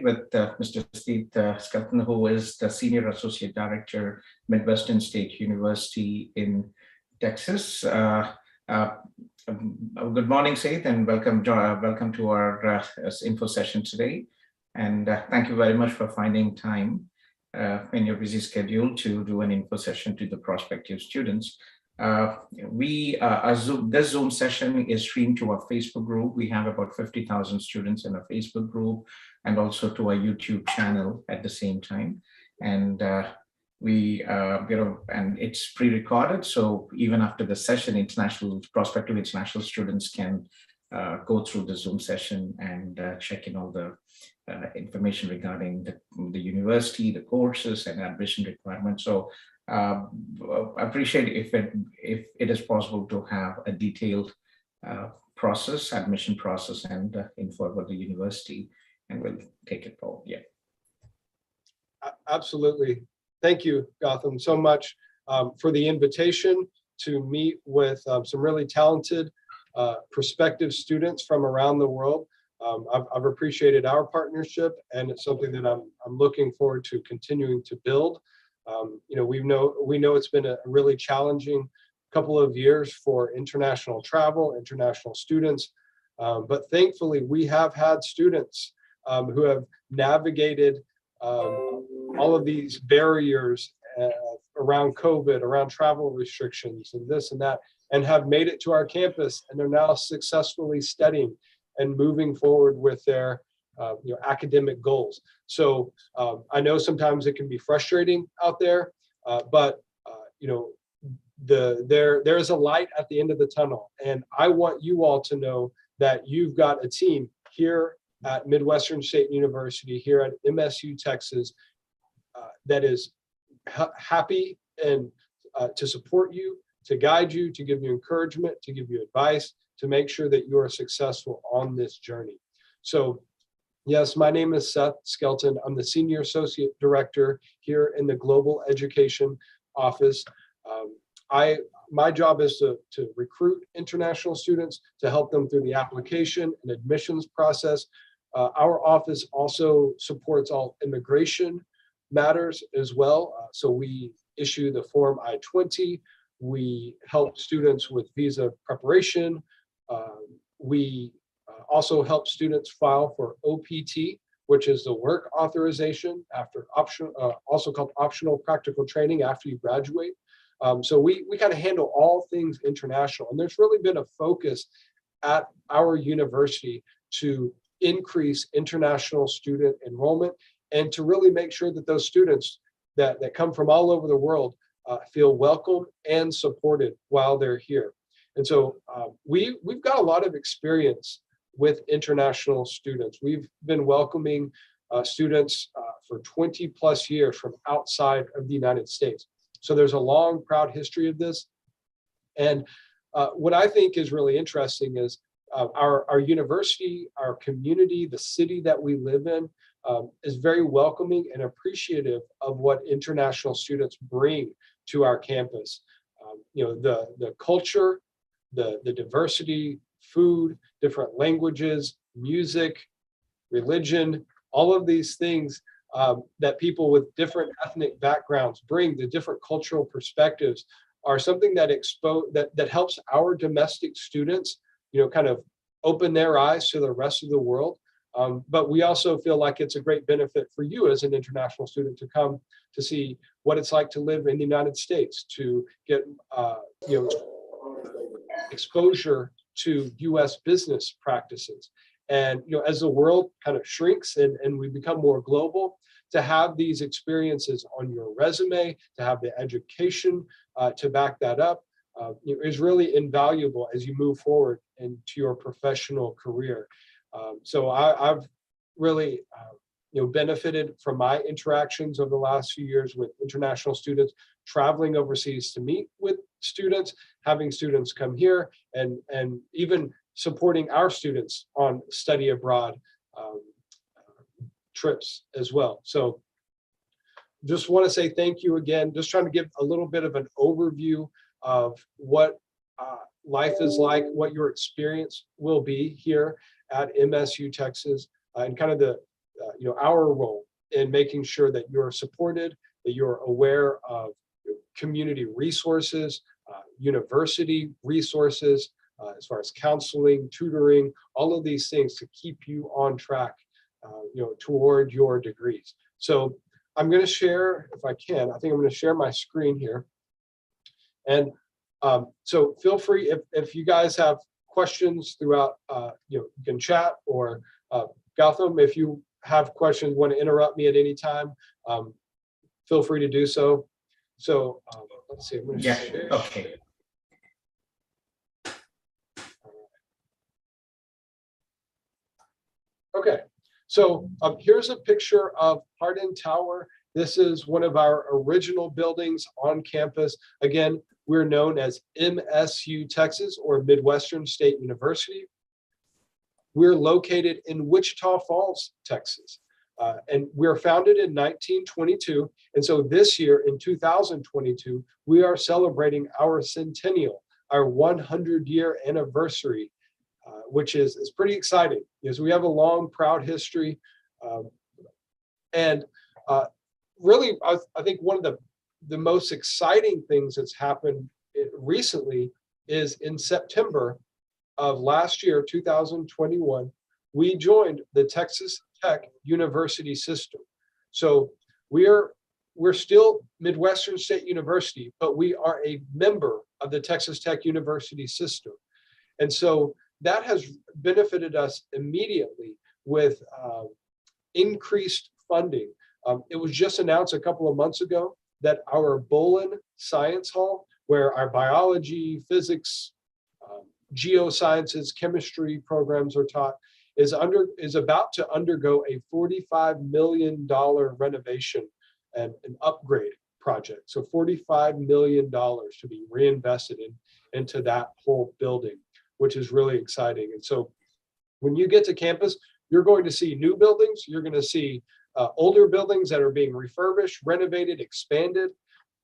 with Mr. Seth Skelton, who is the Senior Associate Director, Midwestern State University in Texas. Good morning, Seth, and welcome to our info session today. And thank you very much for finding time in your busy schedule to do an info session to the prospective students. This Zoom session is streamed to our Facebook group. We have about 50,000 students in our Facebook group and also to our YouTube channel at the same time. And and it's pre-recorded. So even after the session, prospective international students can go through the Zoom session and check in all the information regarding the university, the courses and admission requirements. So I appreciate if it is possible to have a detailed admission process and info about the university, and we'll take it forward. Yeah. Absolutely. Thank you, 𝐂𝐿, so much for the invitation to meet with some really talented prospective students from around the world. I've appreciated our partnership, and it's something that I'm looking forward to continuing to build. We know it's been a really challenging couple of years for international travel, international students, but thankfully we have had students who have navigated all of these barriers around COVID, around travel restrictions and this and that, and have made it to our campus, and they're now successfully studying and moving forward with their academic goals. So I know sometimes it can be frustrating out there, but there is a light at the end of the tunnel, and I want you all to know that you've got a team here at Midwestern State University, here at MSU Texas, that is happy and to support you, to guide you, to give you encouragement, to give you advice, to make sure that you are successful on this journey. So yes, my name is Seth Skelton. I'm the Senior Associate Director here in the Global Education Office. My job is to recruit international students, to help them through the application and admissions process. Our office also supports all immigration matters as well. So we issue the Form I-20. We help students with visa preparation. We also help students file for OPT, which is the work authorization after also called optional practical training after you graduate. So we kind of handle all things international, and there's really been a focus at our university to increase international student enrollment and to really make sure that those students that come from all over the world feel welcome and supported while they're here. And so we've got a lot of experience with international students. We've been welcoming students for 20 plus years from outside of the United States. So there's a long, proud history of this. And what I think is really interesting is our university, our community, the city that we live in is very welcoming and appreciative of what international students bring to our campus. The culture, the diversity, food, different languages, music, religion, all of these things that people with different ethnic backgrounds bring, the different cultural perspectives, are something that that helps our domestic students, kind of open their eyes to the rest of the world. But we also feel like it's a great benefit for you as an international student to come to see what it's like to live in the United States, to get exposure to U.S. business practices. And as the world kind of shrinks and we become more global, to have these experiences on your resume, to have the education to back that up, is really invaluable as you move forward into your professional career. So I've really benefited from my interactions over the last few years with international students, traveling overseas to meet with students, having students come here, and even supporting our students on study abroad trips as well. So just want to say thank you again, just trying to give a little bit of an overview of what life is like, what your experience will be here at MSU Texas, and kind of the our role in making sure that you're supported, that you're aware of community resources, university resources, as far as counseling, tutoring, all of these things to keep you on track, toward your degrees. So I'm going to share, if I can, I think I'm going to share my screen here. And so feel free, if you guys have questions throughout, you can chat, or 𝐂𝐿𝐿, if you have questions, want to interrupt me at any time, feel free to do so. So let's see. I'm going to share. Okay. Okay. So here's a picture of Hardin Tower. This is one of our original buildings on campus. Again, we're known as MSU Texas, or Midwestern State University. We're located in Wichita Falls, Texas. And we were founded in 1922. And so this year in 2022, we are celebrating our centennial, our 100-year anniversary, which is pretty exciting because we have a long, proud history. Really, I think one of the most exciting things that's happened recently is in September of last year, 2021, we joined the Texas Tech University system. So we're still Midwestern State University, but we are a member of the Texas Tech University system. And so that has benefited us immediately with increased funding. It was just announced a couple of months ago that our Bolin Science Hall, where our biology, physics, geosciences, chemistry programs are taught, is about to undergo a $45 million renovation and an upgrade project. So $45 million to be reinvested into that whole building, which is really exciting. And so when you get to campus, you're going to see new buildings. You're going to see older buildings that are being refurbished, renovated, expanded.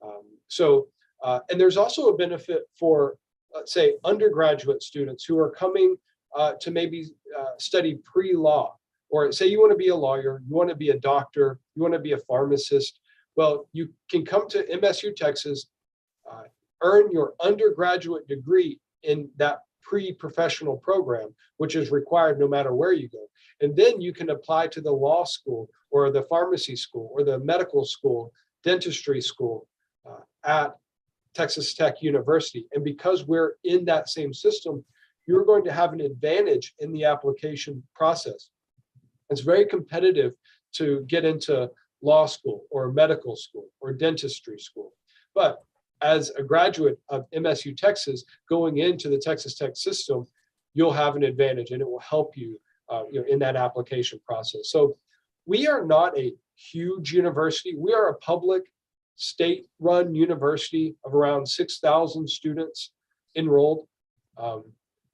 And there's also a benefit for, let's say, undergraduate students who are coming to maybe study pre-law, or say you want to be a lawyer, you want to be a doctor, you want to be a pharmacist. Well, you can come to MSU Texas, earn your undergraduate degree in that pre-professional program, which is required no matter where you go. And then you can apply to the law school or the pharmacy school or the medical school, dentistry school at Texas Tech University. And because we're in that same system, you're going to have an advantage in the application process. It's very competitive to get into law school or medical school or dentistry school. But as a graduate of MSU Texas going into the Texas Tech system, you'll have an advantage, and it will help you, in that application process. So we are not a huge university. We are a public state-run university of around 6,000 students enrolled,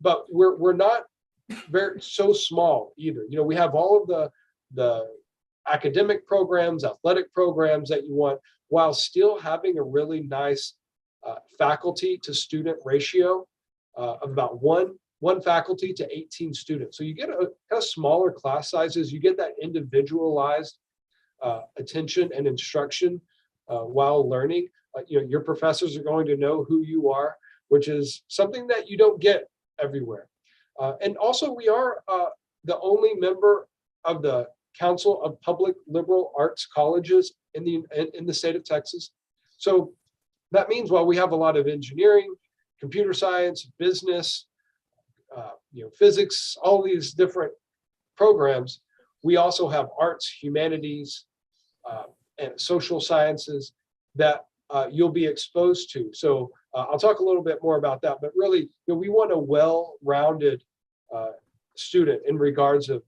but we're not so small either. We have all of the academic programs, athletic programs that you want, while still having a really nice faculty to student ratio of about one faculty to 18 students. So you get a kind of smaller class sizes. You get that individualized attention and instruction while learning. Your professors are going to know who you are, which is something that you don't get everywhere. And also, we are the only member of the Council of Public Liberal Arts Colleges in the state of Texas. So that means while we have a lot of engineering, computer science, business, physics, all these different programs, we also have arts, humanities, and social sciences that you'll be exposed to. So I'll talk a little bit more about that, but really, we want a well-rounded student in regards of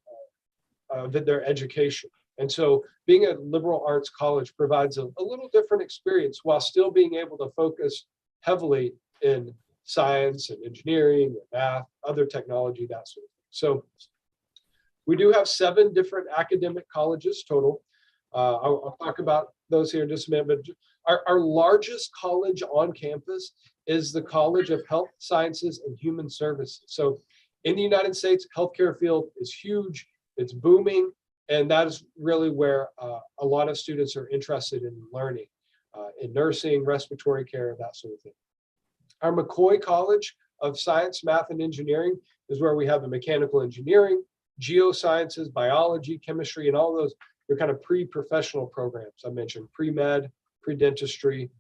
their education. And so being a liberal arts college provides a little different experience while still being able to focus heavily in science and engineering and math, other technology, that sort of thing. So we do have 7 different academic colleges total. I'll talk about those here in just a minute, but our largest college on campus is the College of Health Sciences and Human Services. So in the United States, healthcare field is huge, it's booming, And that is really where a lot of students are interested in learning, in nursing, respiratory care, that sort of thing. Our Mccoy College of Science, Math, and Engineering is where we have the mechanical engineering, geosciences, biology, chemistry, and all those. They're kind of pre-professional programs. I mentioned pre-med, pre-dentistry,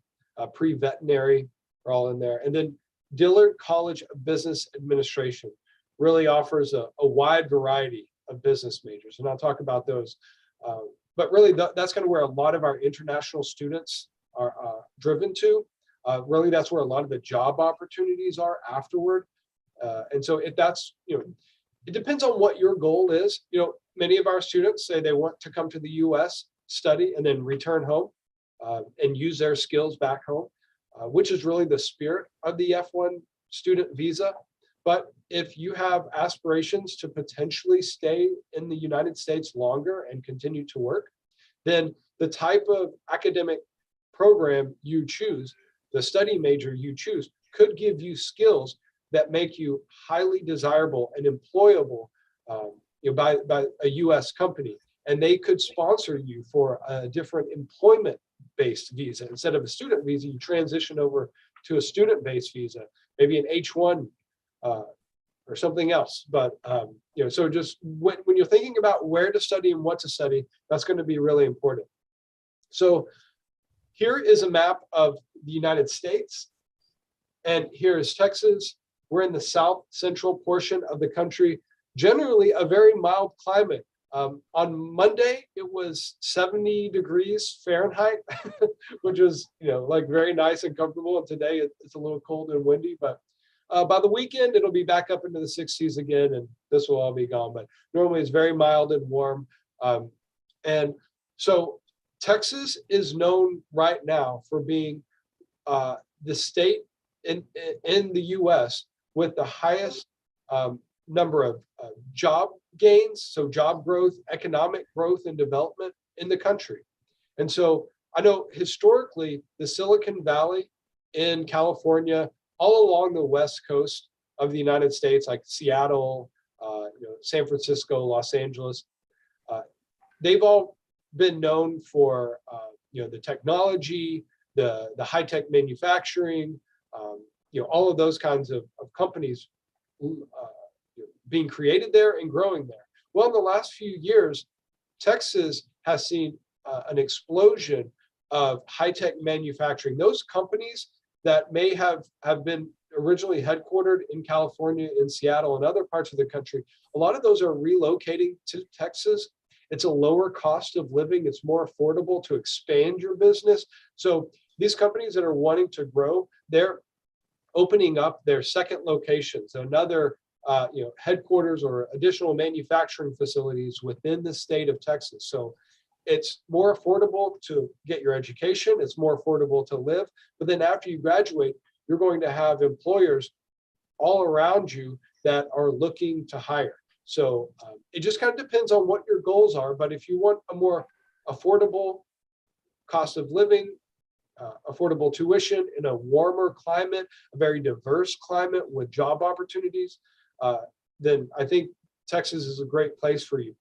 pre-veterinary are all in there. And then Dillard College of Business Administration really offers a wide variety of business majors. And I'll talk about those. But really that's kind of where a lot of our international students are driven to. Really, that's where a lot of the job opportunities are afterward. And so if that's, it depends on what your goal is. Many of our students say they want to come to the US, study, and then return home and use their skills back home, which is really the spirit of the F1 student visa. But if you have aspirations to potentially stay in the United States longer and continue to work, then the type of academic program you choose, the study major you choose, could give you skills that make you highly desirable and employable by a US company. And they could sponsor you for a different employment-based visa. Instead of a student visa, you transition over to a student-based visa, maybe an H1 or something else. But so just when you're thinking about where to study and what to study, that's going to be really important. So here is a map of the United States, and here is Texas. We're in the south central portion of the country, generally a very mild climate. On Monday, it was 70 degrees Fahrenheit, which was, like very nice and comfortable. And today it's a little cold and windy, but by the weekend, it'll be back up into the 60s again, and this will all be gone. But normally it's very mild and warm. And so Texas is known right now for being the state in the US with the highest number of job gains, so job growth, economic growth and development in the country. And so I know historically the Silicon Valley in California, all along the west coast of the United States, like Seattle, San Francisco, Los Angeles, they've all been known for the technology, the high-tech manufacturing, all of those kinds of companies being created there and growing there. Well, in the last few years, Texas has seen an explosion of high-tech manufacturing. Those companies that may have been originally headquartered in California, in Seattle, and other parts of the country, a lot of those are relocating to Texas. It's a lower cost of living. It's more affordable to expand your business. So these companies that are wanting to grow, they're opening up their second locations, another headquarters or additional manufacturing facilities within the state of Texas. So it's more affordable to get your education. It's more affordable to live. But then after you graduate, you're going to have employers all around you that are looking to hire. So it just kind of depends on what your goals are. But if you want a more affordable cost of living, affordable tuition in a warmer climate, a very diverse climate with job opportunities, then I think Texas is a great place for you.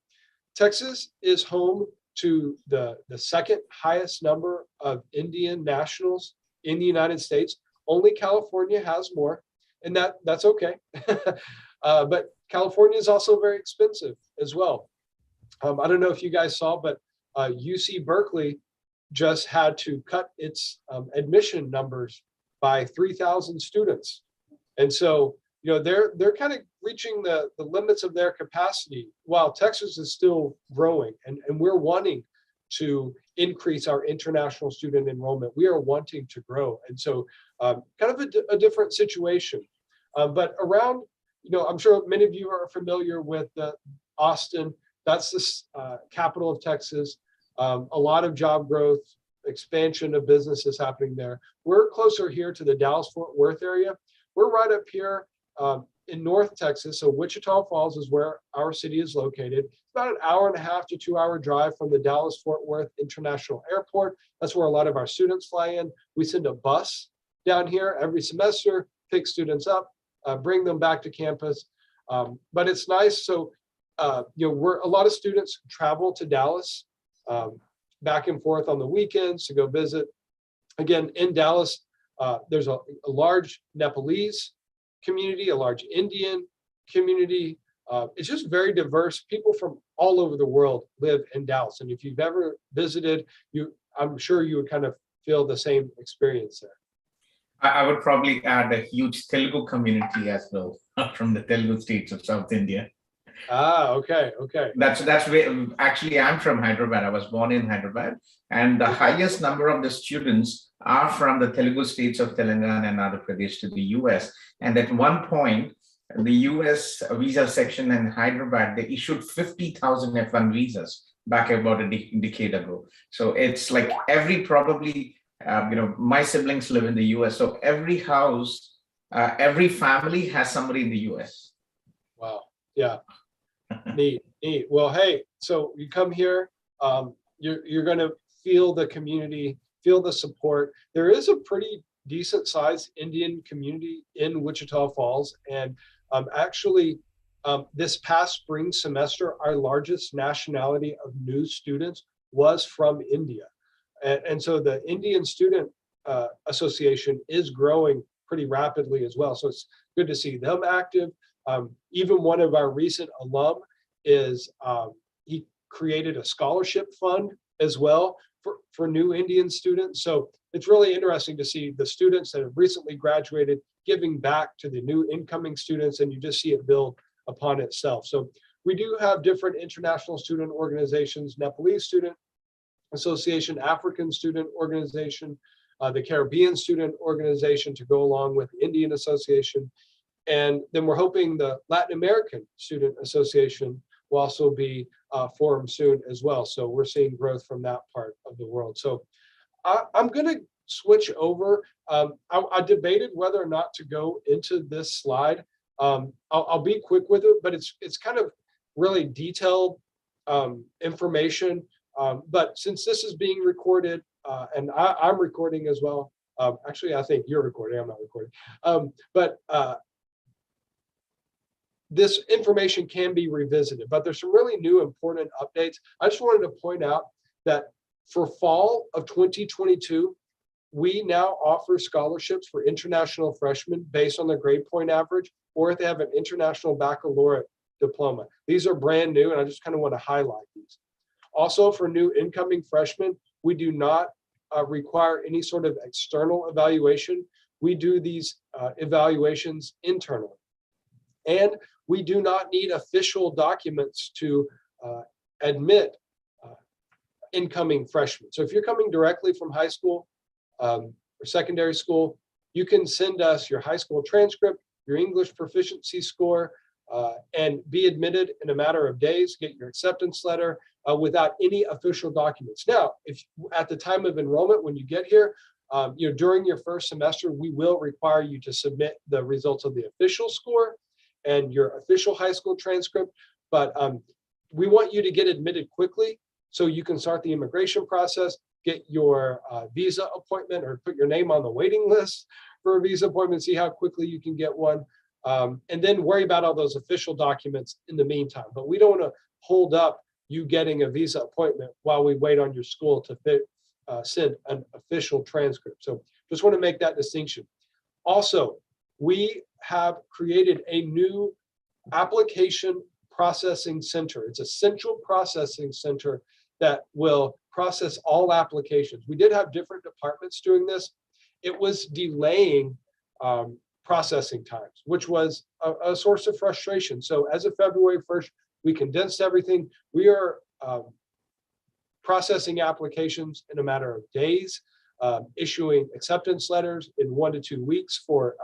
Texas is home to the second highest number of Indian nationals in the United States. Only California has more, and that's okay. But California is also very expensive as well. I don't know if you guys saw, but UC Berkeley just had to cut its admission numbers by 3,000 students. And so, they're kind of reaching the limits of their capacity while Texas is still growing. And we're wanting to increase our international student enrollment. We are wanting to grow. And so kind of a different situation. But around, I'm sure many of you are familiar with Austin. That's the capital of Texas. A lot of job growth, expansion of businesses happening there. We're closer here to the Dallas-Fort Worth area. We're right up here in North Texas. So Wichita Falls is where our city is located. It's about an 1.5 to 2 hour drive from the Dallas-Fort Worth International Airport. That's where a lot of our students fly in. We send a bus down here every semester, pick students up, bring them back to campus. But it's nice. So a lot of students travel to Dallas back and forth on the weekends to go visit. Again, in Dallas, there's a large Nepalese community, a large Indian community. It's just very diverse. People from all over the world live in Dallas. And if you've ever visited, I'm sure you would kind of feel the same experience there. I would probably add a huge Telugu community as well from the Telugu states of South India. Ah, okay. That's where actually I'm from Hyderabad. I was born in Hyderabad, and the highest number of the students are from the Telugu states of Telangana and Andhra Pradesh to the US. And at one point, the US visa section in Hyderabad, they issued 50,000 F1 visas back about a decade ago. So it's like probably, my siblings live in the US. So every house, every family has somebody in the US. Wow. Yeah. Neat. Well, hey, so you come here, you're going to feel the community, feel the support. There is a pretty decent sized Indian community in Wichita Falls. And actually, this past spring semester, our largest nationality of new students was from India. And so the Indian Student Association is growing pretty rapidly as well. So it's good to see them active. Even one of our recent alum he created a scholarship fund as well for new Indian students. So it's really interesting to see the students that have recently graduated giving back to the new incoming students, and you just see it build upon itself. So we do have different international student organizations, Nepalese Student Association, African Student Organization, the Caribbean Student Organization to go along with Indian Association. And then we're hoping the Latin American Student Association will also be formed soon as well. So we're seeing growth from that part of the world. So I'm going to switch over. I debated whether or not to go into this slide. I'll be quick with it, but it's kind of really detailed information. But since this is being recorded and I'm recording as well, actually, I think you're recording, I'm not recording. This information can be revisited, but there's some really new important updates. I just wanted to point out that for fall of 2022, we now offer scholarships for international freshmen based on their grade point average, or if they have an international baccalaureate diploma. These are brand new, and I just kind of want to highlight these. Also, for new incoming freshmen, we do not require any sort of external evaluation. We do these evaluations internally. And we do not need official documents to admit incoming freshmen. So if you're coming directly from high school or secondary school, you can send us your high school transcript, your English proficiency score, and be admitted in a matter of days, get your acceptance letter without any official documents. Now, if at the time of enrollment, when you get here, during your first semester, we will require you to submit the results of the official score and your official high school transcript, but we want you to get admitted quickly so you can start the immigration process, get your visa appointment, or put your name on the waiting list for a visa appointment, see how quickly you can get one, and then worry about all those official documents in the meantime. But we don't want to hold up you getting a visa appointment while we wait on your school to send an official transcript. So just want to make that distinction. Also, we have created a new application processing center. It's a central processing center that will process all applications. We did have different departments doing this. It was delaying processing times, which was a source of frustration. So as of February 1st, we condensed everything. We are processing applications in a matter of days, issuing acceptance letters in 1 to 2 weeks for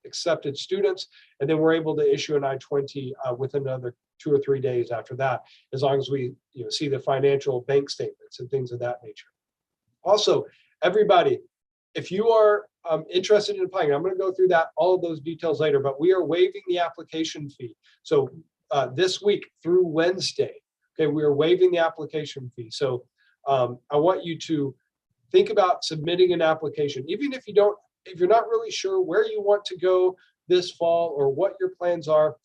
accepted students, and then we're able to issue an I-20 within another 2 or 3 days after that, as long as we see the financial bank statements and things of that nature. Also, everybody, if you are interested in applying, I'm going to go through all of those details later, but we are waiving the application fee. So this week through Wednesday, okay, we are waiving the application fee. So I want you to think about submitting an application, even if you're not really sure where you want to go this fall or what your plans are.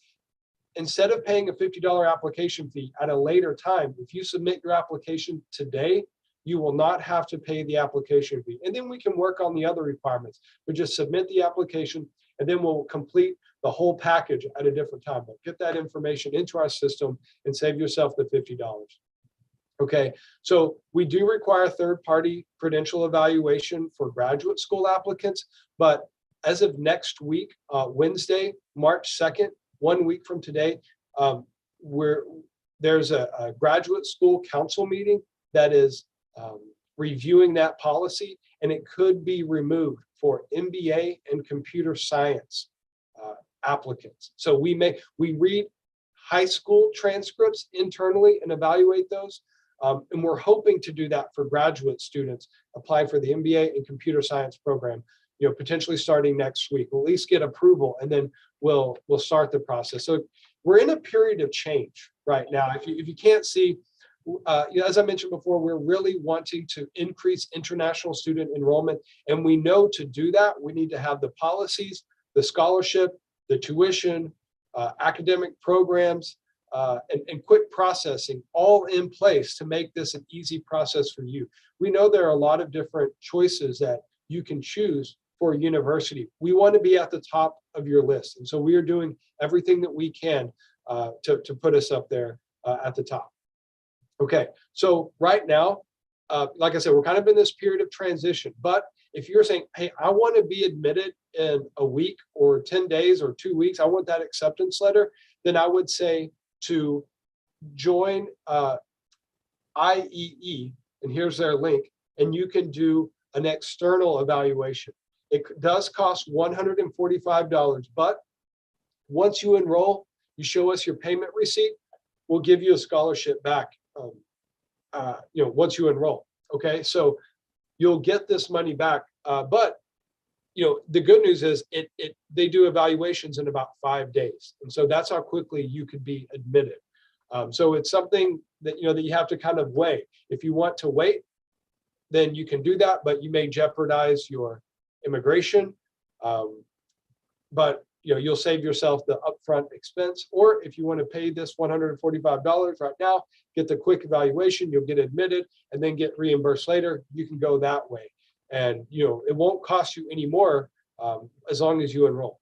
instead of paying a $50 application fee at a later time, if you submit your application today, you will not have to pay the application fee. And then we can work on the other requirements. We just submit the application and then we'll complete the whole package at a different time. But get that information into our system and save yourself the $50. Okay, so we do require third-party credential evaluation for graduate school applicants, but as of next week, Wednesday, March 2nd, 1 week from today, there's a graduate school council meeting that is reviewing that policy, and it could be removed for MBA and computer science applicants. So we read high school transcripts internally and evaluate those. And we're hoping to do that for graduate students applying for the MBA and computer science program, potentially starting next week. We'll at least get approval and then we'll start the process. So we're in a period of change right now. If you can't see, as I mentioned before, we're really wanting to increase international student enrollment. And we know to do that, we need to have the policies, the scholarship, the tuition, academic programs, and quick processing all in place to make this an easy process for you. We know there are a lot of different choices that you can choose for a university. We want to be at the top of your list. And so we are doing everything that we can to put us up there at the top. Okay, so right now, like I said, we're kind of in this period of transition, but if you're saying, hey, I want to be admitted in a week or 10 days or 2 weeks, I want that acceptance letter, then I would say to join IEE, and here's their link, and you can do an external evaluation. It does cost $145, but once you enroll, you show us your payment receipt, we'll give you a scholarship back, once you enroll. Okay, so you'll get this money back, but the good news is they do evaluations in about 5 days, and so that's how quickly you could be admitted. So it's something that that you have to kind of weigh. If you want to wait, then you can do that, but you may jeopardize your immigration. But you'll save yourself the upfront expense. Or if you want to pay this $145 right now, get the quick evaluation, you'll get admitted and then get reimbursed later. You can go that way. And it won't cost you any more as long as you enroll.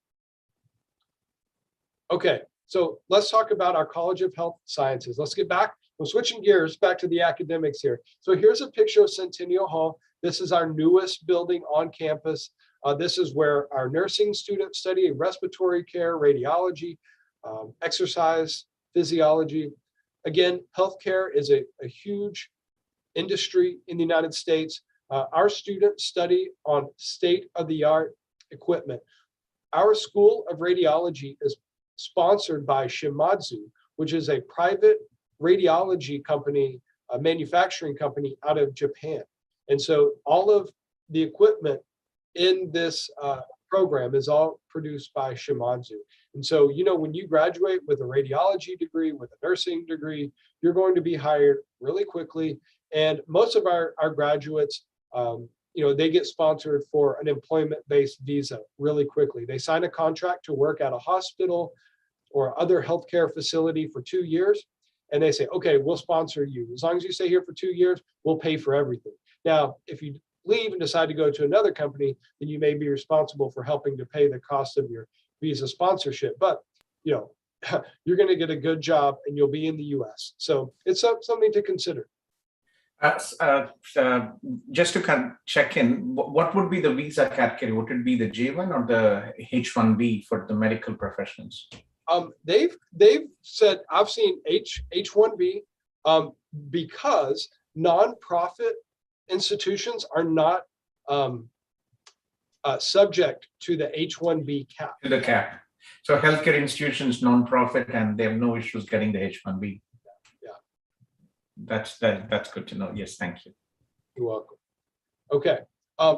Okay, so let's talk about our College of Health Sciences. Let's get back. We're switching gears back to the academics here. So here's a picture of Centennial Hall. This is our newest building on campus. This is where our nursing students study respiratory care, radiology, exercise, physiology. Again, healthcare is a huge industry in the United States. Our students study on state-of-the-art equipment. Our School of Radiology is sponsored by 𝐂𝐴𝐵𝐺𝐿, which is a private radiology company, a manufacturing company out of Japan. And so all of the equipment in this program is all produced by 𝐂𝐴𝐵𝐺𝐿. And so, when you graduate with a radiology degree, with a nursing degree, you're going to be hired really quickly. And most of our graduates, they get sponsored for an employment-based visa really quickly. They sign a contract to work at a hospital or other healthcare facility for 2 years. And they say, okay, we'll sponsor you. As long as you stay here for 2 years, we'll pay for everything. Now, if you leave and decide to go to another company, then you may be responsible for helping to pay the cost of your visa sponsorship. But, you're going to get a good job and you'll be in the US. So it's something to consider. Just to kind of check in, what would be the visa category? Would it be the J1 or the H1B for the medical professionals? They've said, I've seen H1B because nonprofit institutions are not subject to the H1B cap. To the cap. So healthcare institutions, nonprofit, and they have no issues getting the H1B. That's good to know. Yes, thank you. You're welcome. Okay,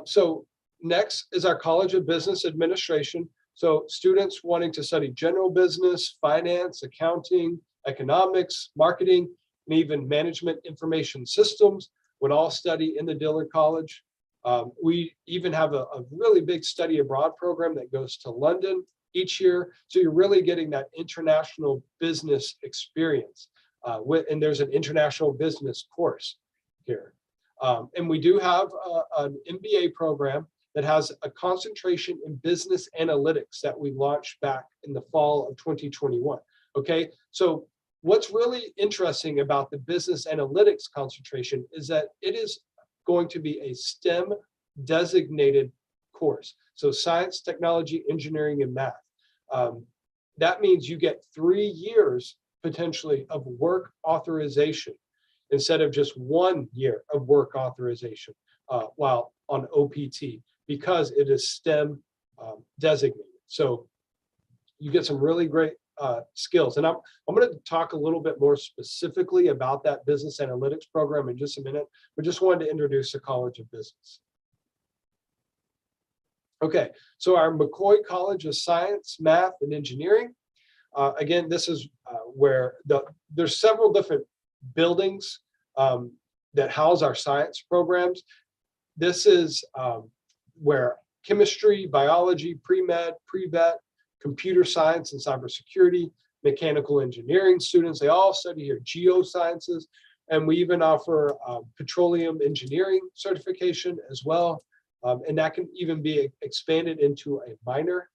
so next is our College of Business Administration. So students wanting to study general business, finance, accounting, economics, marketing, and even management information systems would all study in the Dillard College. We even have a really big study abroad program that goes to London each year. So you're really getting that international business experience. And there's an international business course here. And we do have an MBA program that has a concentration in business analytics that we launched back in the fall of 2021. Okay, so what's really interesting about the business analytics concentration is that it is going to be a STEM designated course. So science, technology, engineering, and math. That means you get 3 years potentially of work authorization instead of just 1 year of work authorization while on OPT, because it is STEM designated. So you get some really great skills. And I'm going to talk a little bit more specifically about that business analytics program in just a minute, but just wanted to introduce the College of Business. Okay, so our McCoy College of Science, Math, and Engineering. Again, this is where there's several different buildings that house our science programs. This is where chemistry, biology, pre-med, pre-vet, computer science and cybersecurity, mechanical engineering students, they all study here, geosciences, and we even offer petroleum engineering certification as well. And that can even be expanded into a minor.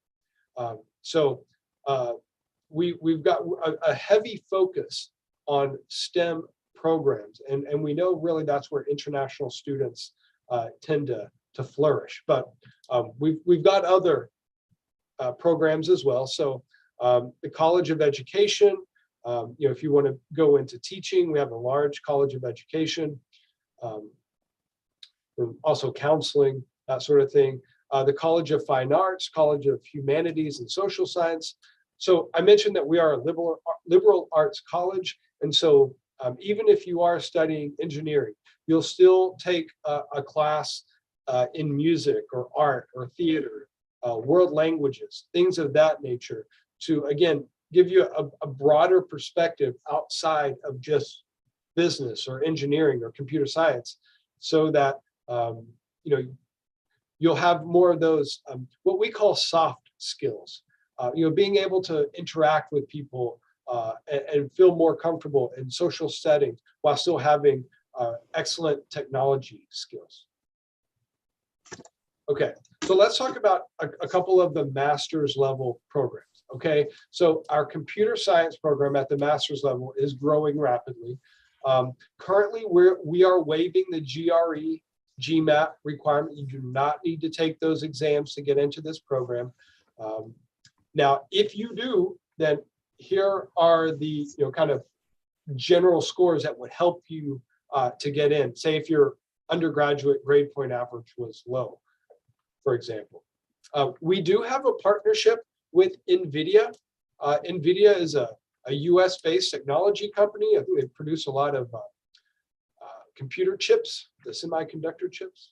We've got a heavy focus on STEM programs, and we know really that's where international students tend to flourish. But we've got other programs as well. So the College of Education, if you want to go into teaching, we have a large College of Education, and also counseling, that sort of thing. The College of Fine Arts, College of Humanities and Social Science. So I mentioned that we are a liberal arts college. And so even if you are studying engineering, you'll still take a class in music or art or theater, world languages, things of that nature, to, again, give you a broader perspective outside of just business or engineering or computer science, so that you'll have more of those what we call soft skills. Being able to interact with people and feel more comfortable in social settings while still having excellent technology skills. Okay, so let's talk about a couple of the master's level programs. Okay, so our computer science program at the master's level is growing rapidly. Currently, we are waiving the GRE GMAT requirement. You do not need to take those exams to get into this program. Now, if you do, then here are the kind of general scores that would help you to get in. Say if your undergraduate grade point average was low, for example. We do have a partnership with NVIDIA. NVIDIA is a US-based technology company. I think they produce a lot of computer chips, the semiconductor chips.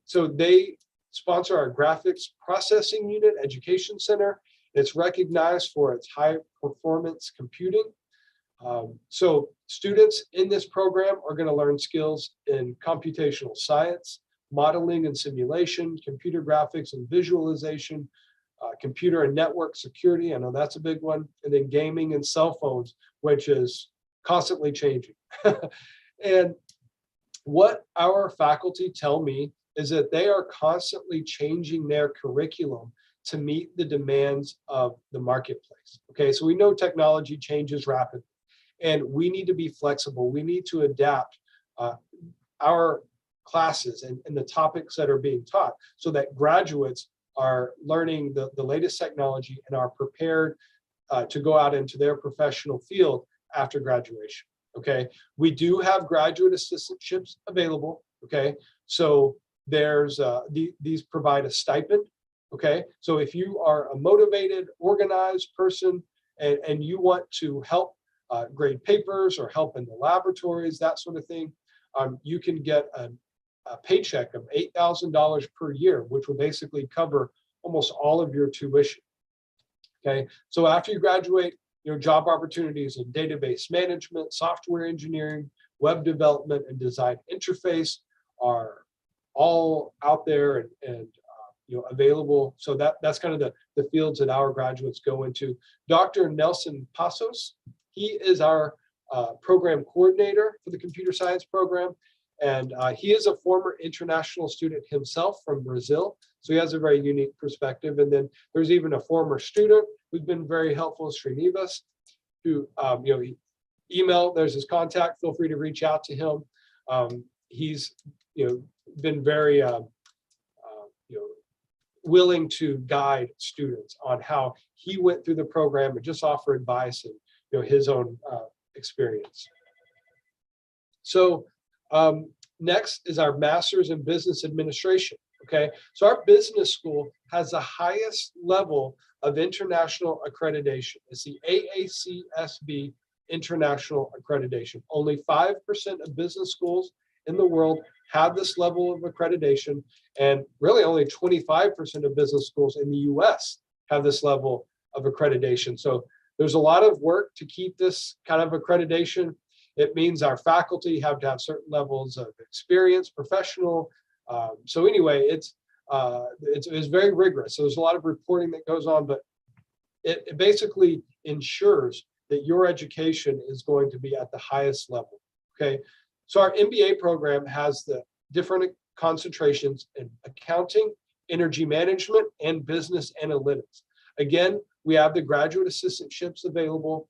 So they sponsor our graphics processing unit, education center. It's recognized for its high performance computing. So students in this program are going to learn skills in computational science, modeling and simulation, computer graphics and visualization, computer and network security. I know that's a big one. And then gaming and cell phones, which is constantly changing. And what our faculty tell me is that they are constantly changing their curriculum to meet the demands of the marketplace. Okay, so we know technology changes rapidly, and we need to be flexible. We need to adapt our classes and the topics that are being taught so that graduates are learning the latest technology and are prepared to go out into their professional field after graduation. Okay, we do have graduate assistantships available. Okay, so there's these provide a stipend. Okay, so if you are a motivated, organized person and you want to help grade papers or help in the laboratories, that sort of thing, you can get a paycheck of $8,000 per year, which will basically cover almost all of your tuition. Okay, so after you graduate, job opportunities in database management, software engineering, web development, and design interface are all out there, and available. So that's kind of the fields that our graduates go into. Dr. Nelson Passos, he is our program coordinator for the computer science program. And he is a former international student himself from Brazil. So he has a very unique perspective. And then there's even a former student who's been very helpful, Srinivas, who, email, there's his contact, feel free to reach out to him. He's, been very, willing to guide students on how he went through the program and just offer advice and, his own experience. So next is our master's in business administration. Okay, so our business school has the highest level of international accreditation. It's the AACSB international accreditation. Only 5% of business schools in the world have this level of accreditation, and really only 25% of business schools in the US have this level of accreditation. So there's a lot of work to keep this kind of accreditation. It means our faculty have to have certain levels of experience, professional. So anyway, it's very rigorous. So there's a lot of reporting that goes on, but it basically ensures that your education is going to be at the highest level. Okay, so our MBA program has the different concentrations in accounting, energy management, and business analytics. Again, we have the graduate assistantships available.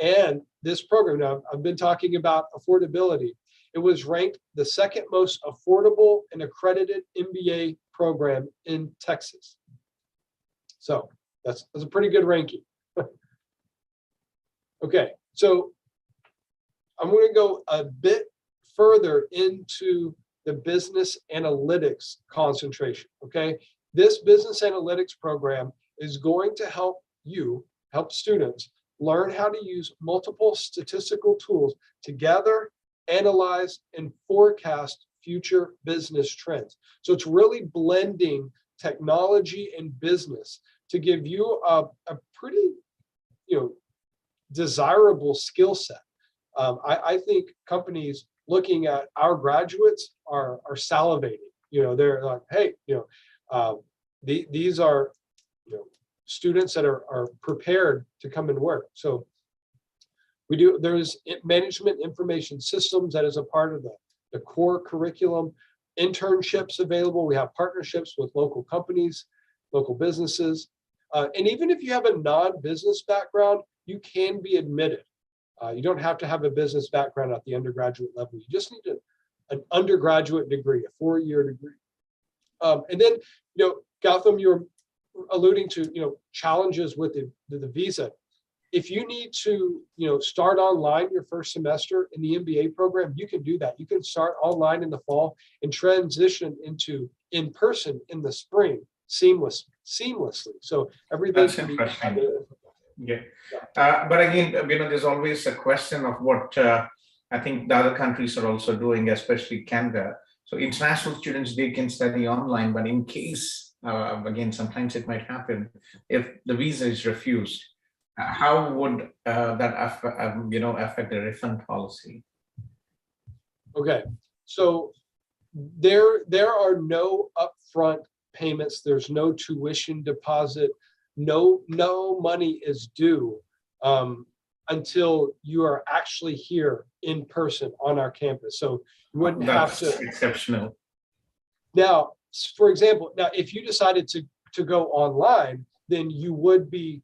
And this program, now I've been talking about affordability. It was ranked the second most affordable and accredited MBA program in Texas. So that's a pretty good ranking. Okay, so I'm going to go a bit further into the business analytics concentration. Okay, this business analytics program is going to help students learn how to use multiple statistical tools to gather, analyze, and forecast future business trends. So it's really blending technology and business to give you a pretty, desirable skill set. I think companies looking at our graduates are salivating. They're like, hey, these are students that are prepared to come and work. So there's management information systems that is a part of the core curriculum, internships available. We have partnerships with local companies, local businesses. And even if you have a non-business background, you can be admitted. You don't have to have a business background at the undergraduate level. You just need an undergraduate degree, a 4-year degree. And then, Gautam, you were alluding to, challenges with the visa. If you need to, start online your first semester in the MBA program, you can do that. You can start online in the fall and transition into in-person in the spring seamlessly. So everything can be. Yeah. But again, there's always a question of what I think the other countries are also doing, especially Canada. So international students, they can study online, but in case, again, sometimes it might happen if the visa is refused. How would that affect the refund policy? Okay, so there are no upfront payments. There's no tuition deposit. No money is due until you are actually here in person on our campus. So you wouldn't have to. Exceptional. Now, for example, if you decided to go online, then you would be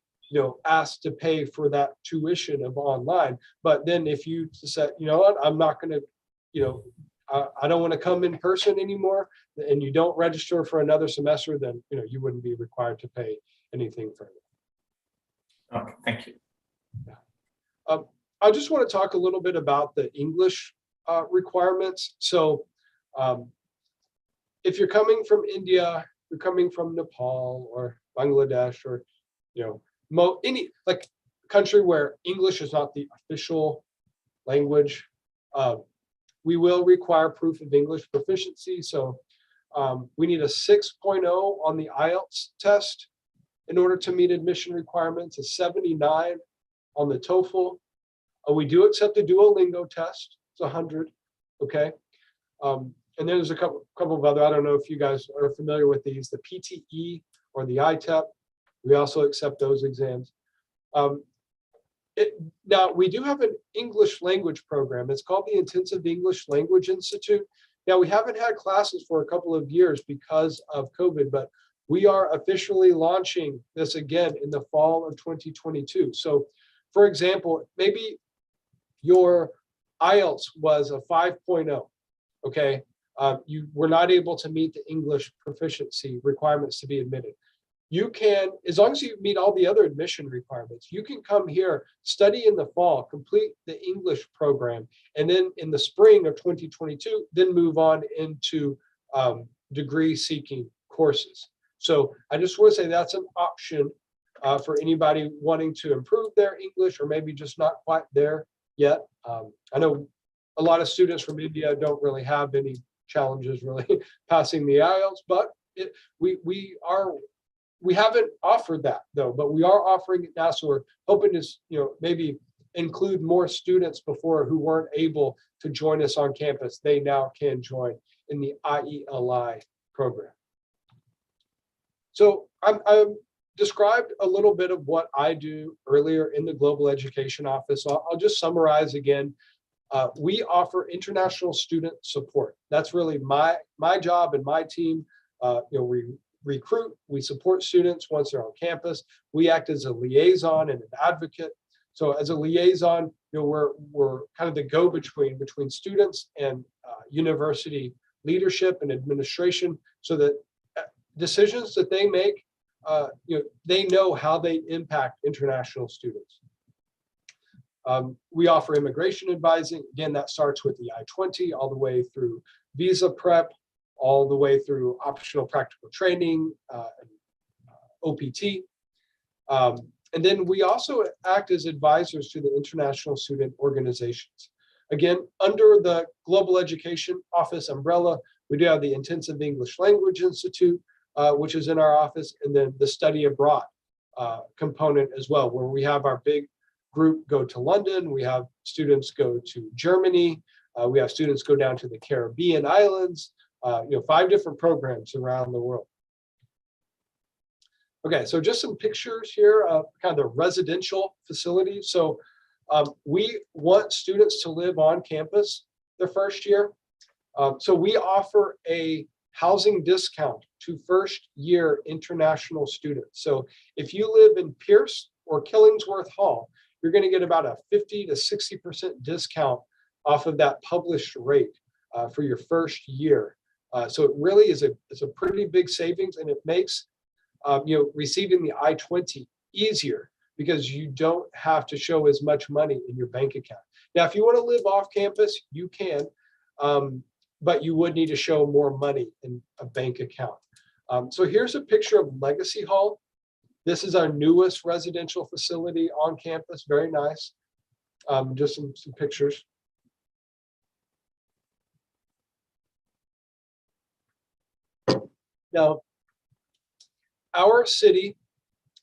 asked to pay for that tuition of online. But then if you decide, what, I'm not going to, I don't want to come in person anymore, and you don't register for another semester, then you wouldn't be required to pay anything further. Okay, thank you. Yeah. I just want to talk a little bit about the English requirements. So if you're coming from India, you're coming from Nepal or Bangladesh, or any country where English is not the official language, we will require proof of English proficiency. So we need a 6.0 on the IELTS test in order to meet admission requirements, a 79 on the TOEFL. We do accept the Duolingo test. It's 100, okay? And and there's a couple of other, I don't know if you guys are familiar with these, the PTE or the ITEP. We also accept those exams. Now, we do have an English language program. It's called the Intensive English Language Institute. Now, we haven't had classes for a couple of years because of COVID, but we are officially launching this again in the fall of 2022. So, for example, maybe your IELTS was a 5.0, okay? You were not able to meet the English proficiency requirements to be admitted. You can, as long as you meet all the other admission requirements, you can come here, study in the fall, complete the English program, and then in the spring of 2022, then move on into degree seeking courses. So I just want to say that's an option for anybody wanting to improve their English or maybe just not quite there yet. I know a lot of students from India don't really have any challenges really passing the IELTS, but we haven't offered that though, but we are offering it now. So we're hoping to, maybe include more students before who weren't able to join us on campus. They now can join in the IELI program. So I described a little bit of what I do earlier in the Global Education Office. So I'll just summarize again. We offer international student support. That's really my job and my team. We recruit, we support students once they're on campus. We act as a liaison and an advocate. So as a liaison, we're kind of the go-between between students and university leadership and administration, so that decisions that they make, they know how they impact international students. We offer immigration advising. Again, that starts with the I-20 all the way through visa prep, all the way through optional practical training, OPT. And then we also act as advisors to the international student organizations. Again, under the Global Education Office umbrella, we do have the Intensive English Language Institute, which is in our office, and then the study abroad component as well, where we have our big group go to London, we have students go to Germany, we have students go down to the Caribbean islands, 5 different programs around the world. Okay, so just some pictures here of kind of the residential facilities. So we want students to live on campus their first year. So we offer a housing discount to first-year international students. So if you live in Pierce or Killingsworth Hall, you're going to get about a 50 to 60% discount off of that published rate for your first year. So it really is a pretty big savings, and it makes receiving the I-20 easier because you don't have to show as much money in your bank account. Now, if you want to live off campus, you can, but you would need to show more money in a bank account. So here's a picture of Legacy Hall. This is our newest residential facility on campus. Very nice. Just some pictures. Now, our city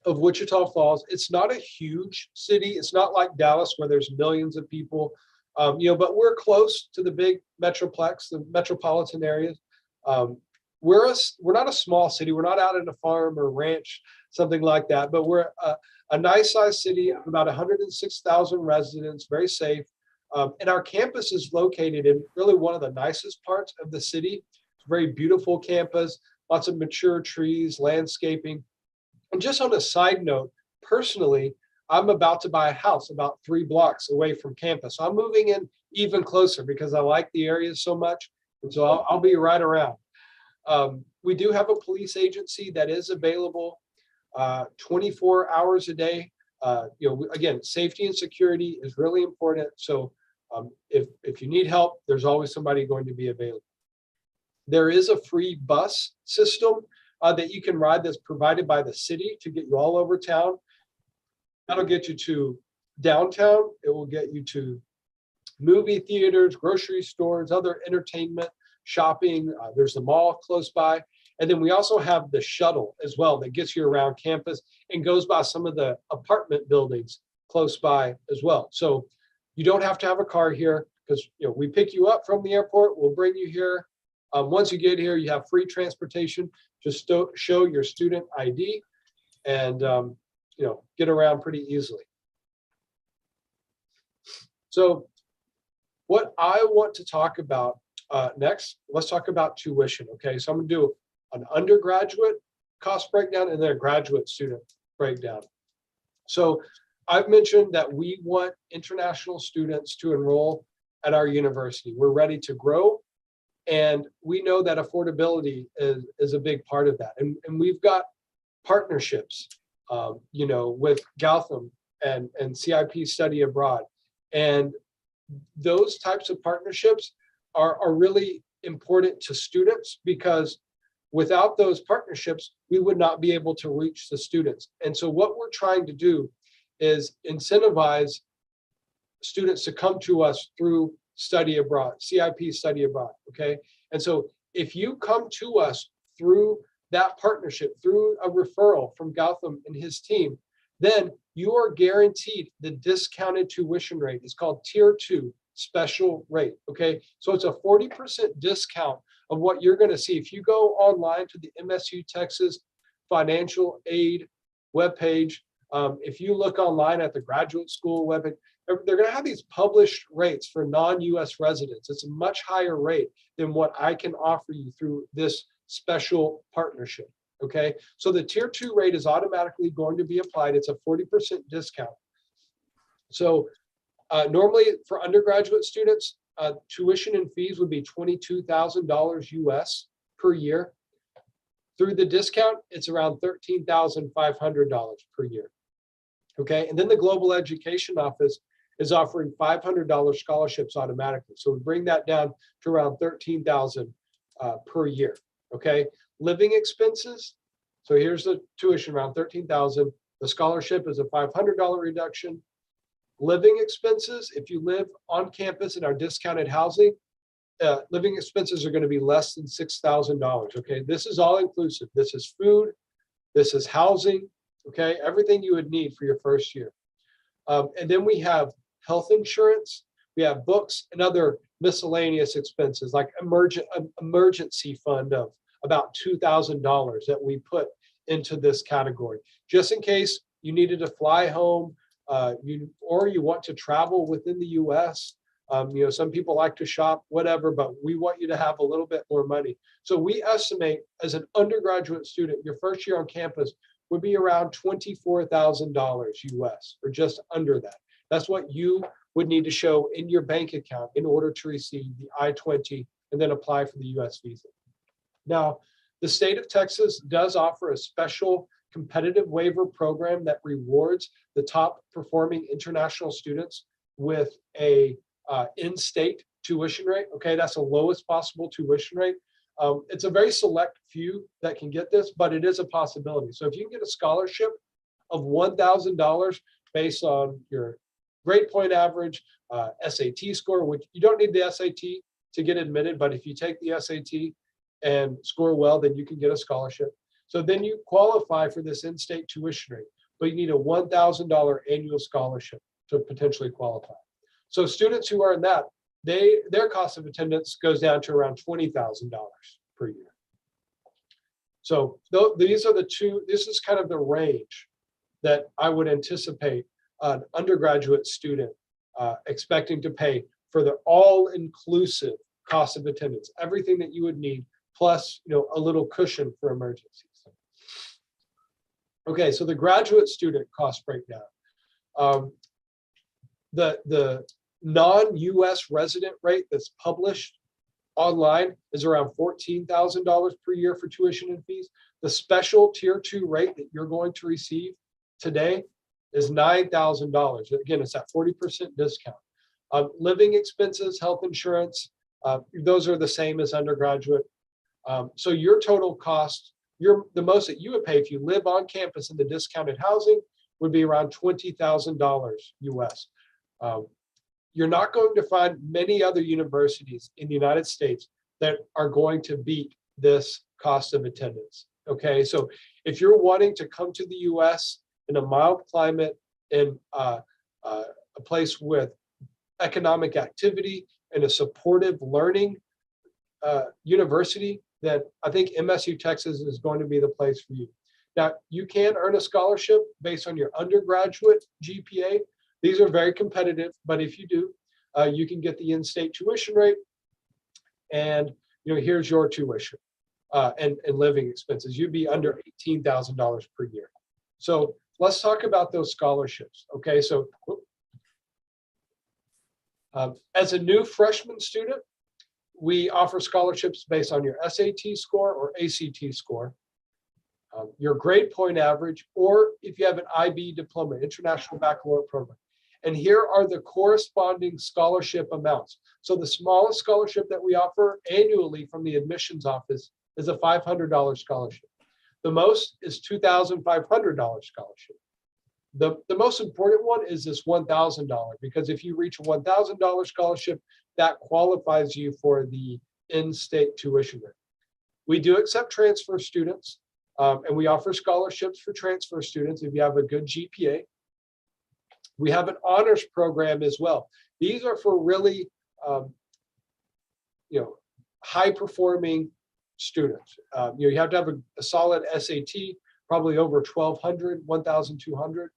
of Wichita Falls, it's not a huge city. It's not like Dallas where there's millions of people, but we're close to the big metroplex, the metropolitan areas. We're not a small city. We're not out in a farm or ranch, something like that, but we're a nice sized city of about 106,000 residents, very safe. And our campus is located in really one of the nicest parts of the city. It's a very beautiful campus, lots of mature trees, landscaping. And just on a side note, personally, I'm about to buy a house about 3 blocks away from campus. I'm moving in even closer because I like the area so much. And so I'll be right around. We do have a police agency that is available 24 hours a day. Again, safety and security is really important. So if you need help, there's always somebody going to be available. There is a free bus system that you can ride that's provided by the city to get you all over town. That'll get you to downtown. It will get you to movie theaters, grocery stores, other entertainment, shopping. There's the mall close by. And then we also have the shuttle as well that gets you around campus and goes by some of the apartment buildings close by as well. So you don't have to have a car here because we pick you up from the airport. We'll bring you here. Once you get here, you have free transportation. Just show your student ID and get around pretty easily. So what I want to talk about next, let's talk about tuition. Okay, so I'm going to do an undergraduate cost breakdown and then a graduate student breakdown. So I've mentioned that we want international students to enroll at our university. We're ready to grow, and we know that affordability is a big part of that. And we've got partnerships, with 𝐂𝐤𝐿 and CIP Study Abroad. And those types of partnerships are really important to students, because without those partnerships, we would not be able to reach the students. And so what we're trying to do is incentivize students to come to us through study abroad, CIP Study Abroad, okay? And so if you come to us through that partnership, through a referral from 𝐂𝐿 and his team, then you are guaranteed the discounted tuition rate. It's called Tier 2 special rate, okay? So it's a 40% discount of what you're gonna see. If you go online to the MSU Texas financial aid webpage, if you look online at the graduate school webpage, they're gonna have these published rates for non-US residents. It's a much higher rate than what I can offer you through this special partnership. Okay, so the Tier 2 rate is automatically going to be applied. It's a 40% discount. So normally for undergraduate students, tuition and fees would be $22,000 US per year. Through the discount, it's around $13,500 per year. Okay, and then the Global Education Office is offering $500 scholarships automatically. So we bring that down to around $13,000 per year. Okay. Living expenses. So here's the tuition, around $13,000. The scholarship is a $500 reduction. Living expenses, if you live on campus in our discounted housing, living expenses are going to be less than $6,000. Okay, this is all inclusive. This is food, this is housing. Okay, everything you would need for your first year. And then we have health insurance. We have books and other miscellaneous expenses like emergency fund of about $2,000 that we put into this category, just in case you needed to fly home, or you want to travel within the U.S. Some people like to shop, whatever, but we want you to have a little bit more money. So we estimate as an undergraduate student, your first year on campus would be around $24,000 US, or just under that. That's what you would need to show in your bank account in order to receive the I-20 and then apply for the US visa. Now, the state of Texas does offer a special competitive waiver program that rewards the top performing international students with a in-state tuition rate. Okay, that's the lowest possible tuition rate. It's a very select few that can get this, but it is a possibility. So if you can get a scholarship of $1,000 based on your grade point average, SAT score, which you don't need the SAT to get admitted, but if you take the SAT and score well, then you can get a scholarship. So then you qualify for this in-state tuition rate, but you need a $1,000 annual scholarship to potentially qualify. So students who are in that, their cost of attendance goes down to around $20,000 per year. So these are the two, this is kind of the range that I would anticipate an undergraduate student expecting to pay for the all-inclusive cost of attendance, everything that you would need, plus a little cushion for emergencies. Okay, so the graduate student cost breakdown. The non-US resident rate that's published online is around $14,000 per year for tuition and fees. The special Tier 2 rate that you're going to receive today is $9,000. Again, it's at 40% discount. Living expenses, health insurance, those are the same as undergraduate. So your total cost, the most that you would pay if you live on campus in the discounted housing would be around $20,000 US. You're not going to find many other universities in the United States that are going to beat this cost of attendance. Okay, so if you're wanting to come to the US in a mild climate, in a place with economic activity and a supportive learning university, then I think MSU Texas is going to be the place for you. Now, you can earn a scholarship based on your undergraduate GPA. These are very competitive, but if you do, you can get the in-state tuition rate, and here's your tuition and living expenses. You'd be under $18,000 per year. So let's talk about those scholarships. Okay, so as a new freshman student, we offer scholarships based on your SAT score or ACT score, your grade point average, or if you have an IB diploma, International Baccalaureate Program. And here are the corresponding scholarship amounts. So the smallest scholarship that we offer annually from the admissions office is a $500 scholarship. The most is $2,500 scholarship. The most important one is this $1,000, because if you reach a $1,000 scholarship, that qualifies you for the in-state tuition rate. We do accept transfer students, and we offer scholarships for transfer students if you have a good GPA. We have an honors program as well. These are for really, high-performing students. You have to have a solid SAT, probably over 1,200, 1,200,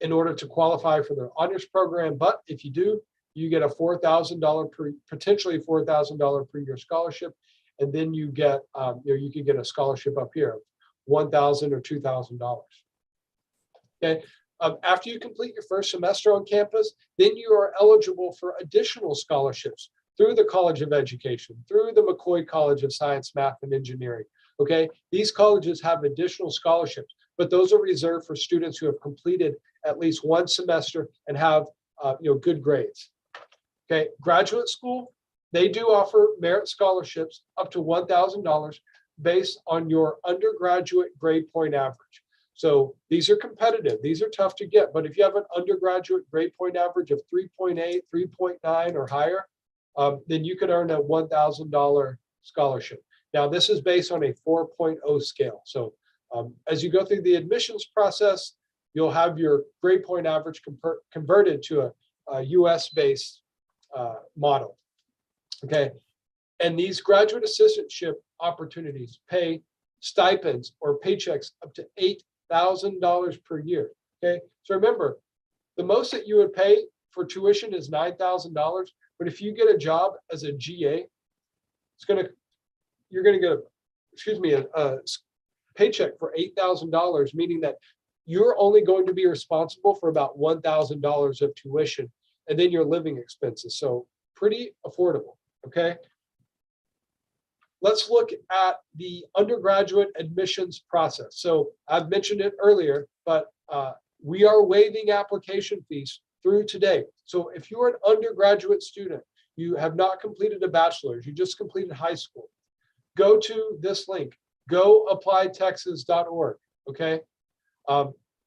in order to qualify for the honors program. But if you do, you get a potentially $4,000 per year scholarship, and then you get, you can get a scholarship up here, $1,000 or $2,000. Okay. After you complete your first semester on campus, then you are eligible for additional scholarships through the College of Education, through the Mccoy College of Science, Math, and Engineering. Okay, these colleges have additional scholarships, but those are reserved for students who have completed at least one semester and have good grades. Okay, graduate school, they do offer merit scholarships up to $1,000 based on your undergraduate grade point average. So these are competitive. These are tough to get. But if you have an undergraduate grade point average of 3.8, 3.9 or higher, then you could earn a $1,000 scholarship. Now, this is based on a 4.0 scale. So as you go through the admissions process, you'll have your grade point average converted to a US-based model. Okay. And these graduate assistantship opportunities pay stipends or paychecks up to $8,000 per year. Okay. So remember, the most that you would pay for tuition is $9,000. But if you get a job as a GA, you're going to get a paycheck for $8,000, meaning that you're only going to be responsible for about $1,000 of tuition and then your living expenses. So pretty affordable. Okay. Let's look at the undergraduate admissions process. So I've mentioned it earlier, but we are waiving application fees through today. So if you're an undergraduate student, you have not completed a bachelor's, you just completed high school, go to this link, goapplytexas.org. Okay.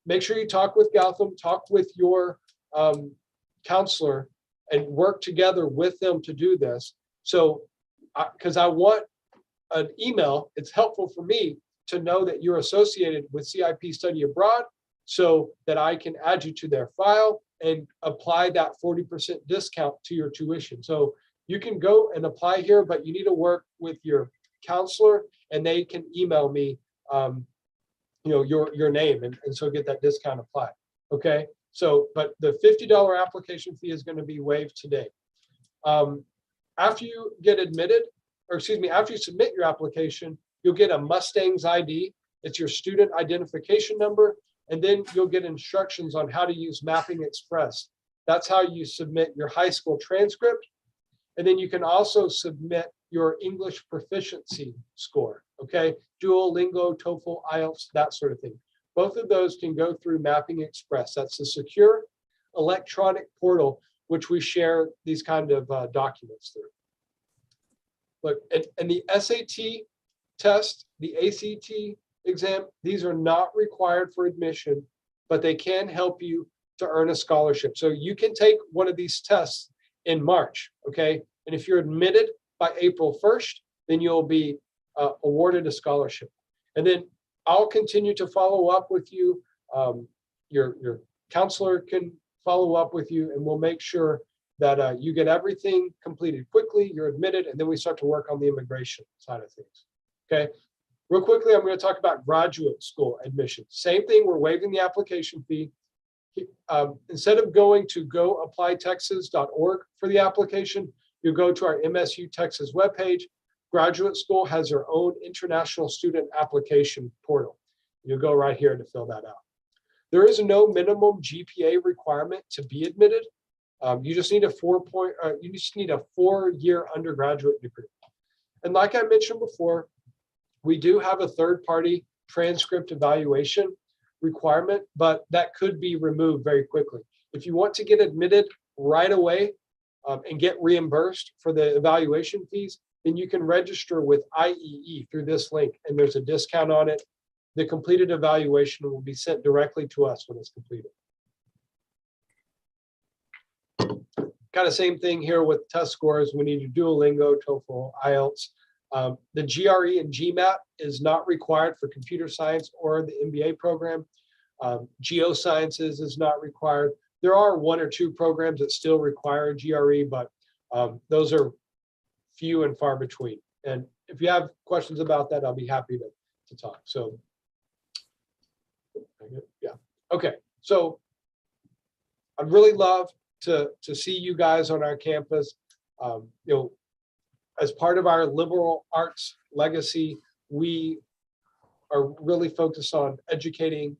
Make sure you talk with 𝐂𝐿𝐵, talk with your counselor, and work together with them to do this. So, because I want an email, it's helpful for me to know that you're associated with CIP Study Abroad so that I can add you to their file and apply that 40% discount to your tuition. So you can go and apply here, but you need to work with your counselor and they can email me your name and so get that discount applied. Okay. So, but the $50 application fee is going to be waived today. After you get admitted, after you submit your application, you'll get a Mustang's ID. It's your student identification number. And then you'll get instructions on how to use Mapping Express. That's how you submit your high school transcript. And then you can also submit your English proficiency score. Okay. Duolingo, TOEFL, IELTS, that sort of thing. Both of those can go through Mapping Express. That's a secure electronic portal, which we share these kind of documents through. Look, and the SAT test, the ACT exam, these are not required for admission, but they can help you to earn a scholarship. So you can take one of these tests in March, okay? And if you're admitted by April 1st, then you'll be awarded a scholarship. And then I'll continue to follow up with you. Your counselor can follow up with you, and we'll make sure that you get everything completed quickly, you're admitted, and then we start to work on the immigration side of things. Okay. Real quickly, I'm going to talk about graduate school admission. Same thing, we're waiving the application fee. Instead of going to goapplytexas.org for the application, you go to our MSU Texas webpage. Graduate school has their own international student application portal. You go right here to fill that out. There is no minimum GPA requirement to be admitted. You just need a 4-year undergraduate degree. And like I mentioned before, we do have a third-party transcript evaluation requirement, but that could be removed very quickly. If you want to get admitted right away and get reimbursed for the evaluation fees, then you can register with IEE through this link, and there's a discount on it. The completed evaluation will be sent directly to us when it's completed. Kind of same thing here with test scores. We need to Duolingo, TOEFL, IELTS. The GRE and GMAT is not required for computer science or the MBA program. Geosciences is not required. There are 1 or 2 programs that still require a GRE, but those are few and far between. And if you have questions about that, I'll be happy to talk. So, yeah. Okay. So I'd really love to see you guys on our campus. As part of our liberal arts legacy, we are really focused on educating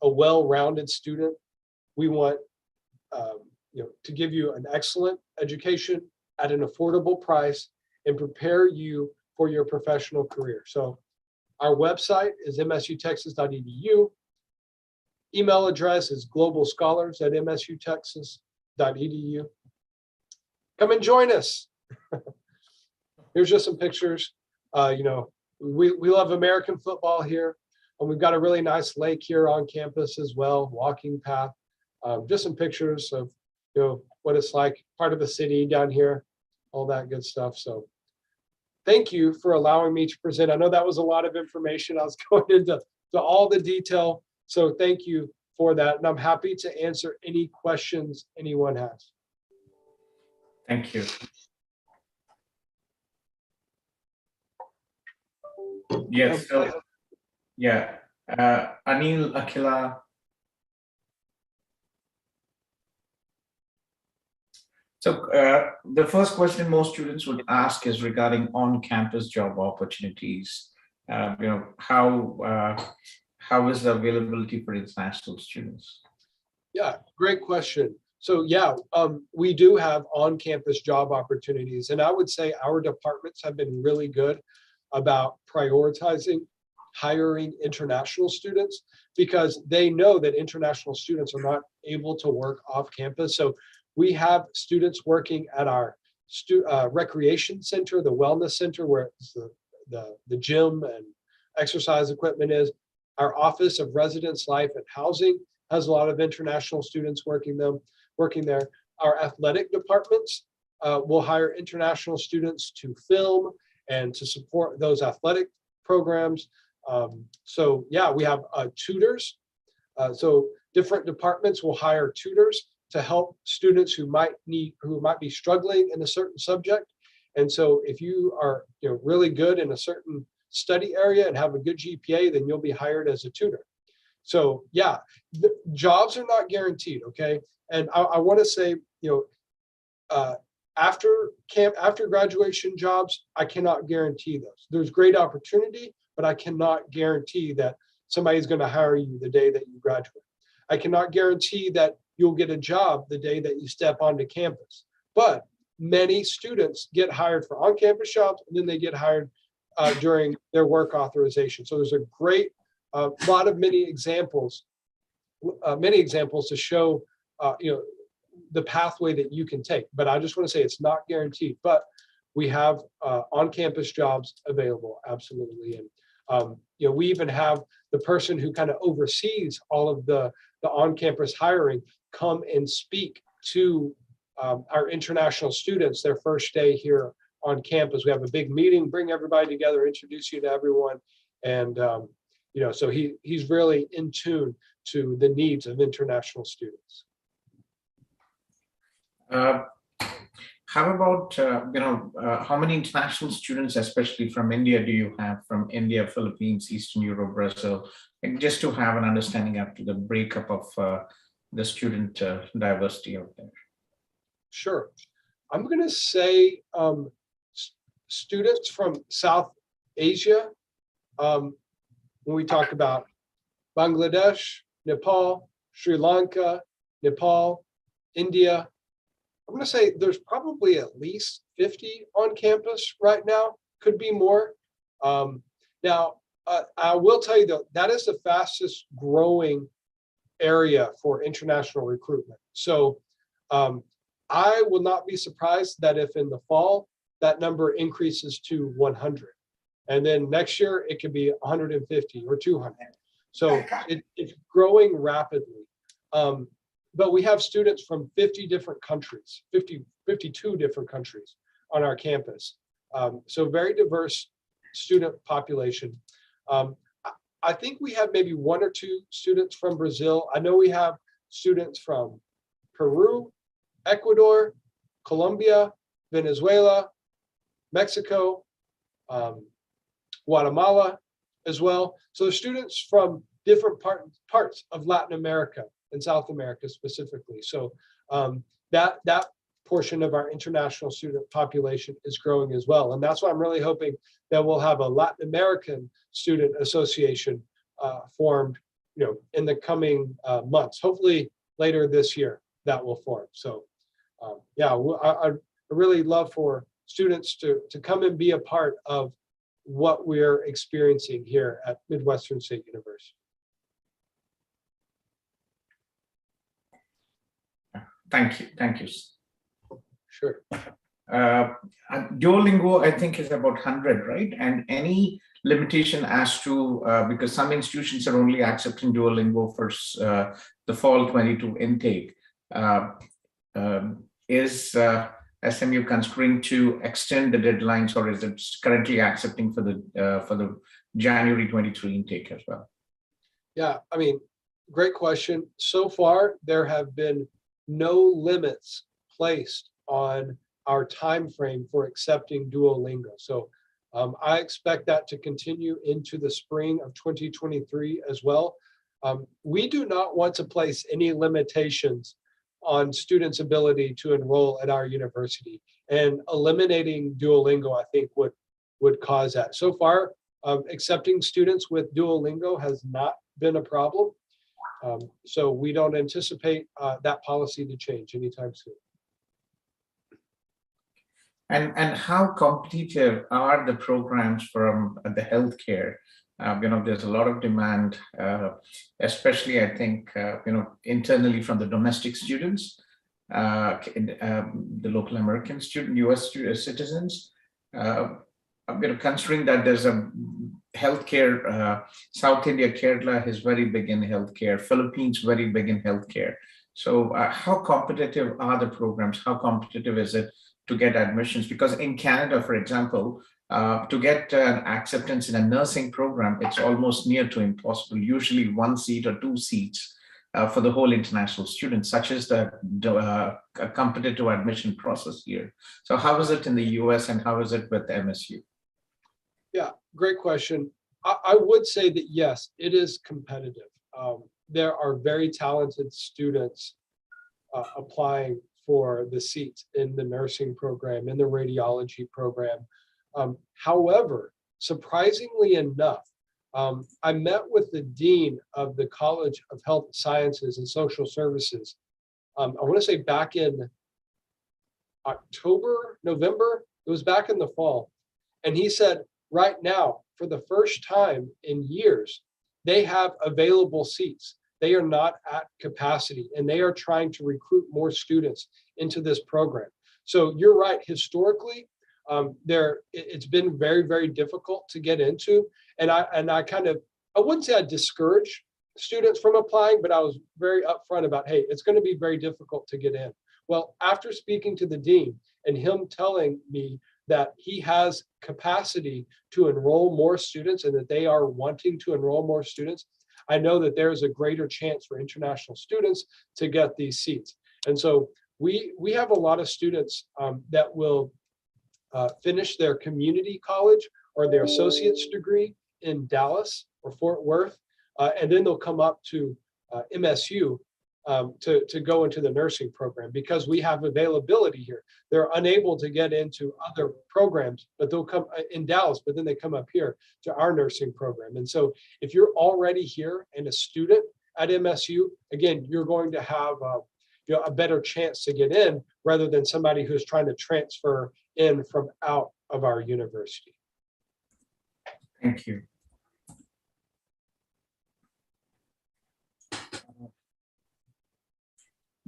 a well-rounded student. We want to give you an excellent education at an affordable price and prepare you for your professional career. So our website is msutexas.edu. Email address is globalscholars@msutexas.edu. Come and join us. Here's just some pictures. We love American football here, and we've got a really nice lake here on campus as well, walking path. Just some pictures of what it's like, part of the city down here, all that good stuff. So thank you for allowing me to present. I know that was a lot of information. I was going into all the detail. So thank you for that. And I'm happy to answer any questions anyone has. Thank you. Yes. So, yeah. Anil, Akhila. So the first question most students would ask is regarding on-campus job opportunities. How is the availability for international students? Yeah, great question. So yeah, we do have on-campus job opportunities, and I would say our departments have been really good about prioritizing hiring international students because they know that international students are not able to work off campus. So we have students working at our recreation center, the wellness center, where the gym and exercise equipment is. Our Office of Residence Life and Housing has a lot of international students working there. Our athletic departments will hire international students to film and to support those athletic programs. So yeah, we have tutors. So different departments will hire tutors to help students who might be struggling in a certain subject. And so if you are really good in a certain study area and have a good GPA, then you'll be hired as a tutor. So yeah, the jobs are not guaranteed, okay? And I want to say, after graduation jobs, I cannot guarantee those. There's great opportunity, but I cannot guarantee that somebody's going to hire you the day that you graduate. I cannot guarantee that you'll get a job the day that you step onto campus. But many students get hired for on-campus jobs, and then they get hired during their work authorization. So there's a great many examples to show the pathway that you can take. But I just want to say it's not guaranteed, but we have on-campus jobs available, absolutely. And we even have the person who kind of oversees all of the on-campus hiring come and speak to our international students their first day here on campus. We have a big meeting, bring everybody together, introduce you to everyone. And, so he's really in tune to the needs of international students. How about, how many international students, especially from India, do you have from India, Philippines, Eastern Europe, Brazil? And just to have an understanding after the breakup of the student diversity out there. Sure. I'm going to say students from South Asia, when we talk about Bangladesh, Nepal, Sri Lanka, Nepal, India, I'm going to say there's probably at least 50 on campus right now, could be more. Now, I will tell you though, that is the fastest growing area for international recruitment. So I will not be surprised that if in the fall, that number increases to 100. And then next year, it could be 150 or 200. So it's growing rapidly. But we have students from 50 different countries, 52 different countries on our campus. So very diverse student population. I think we have maybe 1 or 2 students from Brazil. I know we have students from Peru, Ecuador, Colombia, Venezuela, Mexico, Guatemala as well. So the students from different parts of Latin America and South America specifically. So that portion of our international student population is growing as well. And that's why I'm really hoping that we'll have a Latin American student association formed, in the coming months. Hopefully later this year that will form. So I really love for students to come and be a part of what we're experiencing here at Midwestern State University. Thank you. Sure. Duolingo, I think, is about 100, right? And any limitation as to, because some institutions are only accepting Duolingo for the fall 22 intake. Is SMU considering to extend the deadlines, or is it currently accepting for the January 23 intake as well? Yeah, I mean, great question. So far, there have been no limits placed on our time frame for accepting Duolingo. So I expect that to continue into the spring of 2023 as well. We do not want to place any limitations on students' ability to enroll at our university, and eliminating Duolingo, I think, would cause that. So far, accepting students with Duolingo has not been a problem. So we don't anticipate that policy to change anytime soon. And how competitive are the programs from the healthcare? There's a lot of demand, especially I think, internally from the domestic students, the local American student, US citizens. Considering that there's a healthcare, South India, Kerala is very big in healthcare, Philippines very big in healthcare. So how competitive are the programs? How competitive is it to get admissions? Because in Canada, for example, to get an acceptance in a nursing program, it's almost near to impossible, usually 1 seat or 2 seats for the whole international students, such as the competitive admission process here. So how is it in the US and how is it with MSU? Yeah, great question. I would say that yes, it is competitive. There are very talented students applying for the seats in the nursing program, in the radiology program. However, surprisingly enough, I met with the dean of the College of Health Sciences and Social Services. I want to say back in October, November, it was back in the fall. And he said, right now, for the first time in years, they have available seats. They are not at capacity, and they are trying to recruit more students into this program. So you're right, historically, it's been very, very difficult to get into. And I wouldn't say I discourage students from applying, but I was very upfront about, hey, it's going to be very difficult to get in. Well, after speaking to the dean and him telling me that he has capacity to enroll more students and that they are wanting to enroll more students, I know that there's a greater chance for international students to get these seats. And so we have a lot of students that will finish their community college or their associate's degree in Dallas or Fort Worth, and then they'll come up to MSU to go into the nursing program because we have availability here. They're unable to get into other programs, but they'll come in Dallas, but then they come up here to our nursing program. And so if you're already here and a student at MSU, again, you're going to have a better chance to get in rather than somebody who's trying to transfer in from out of our university. Thank you.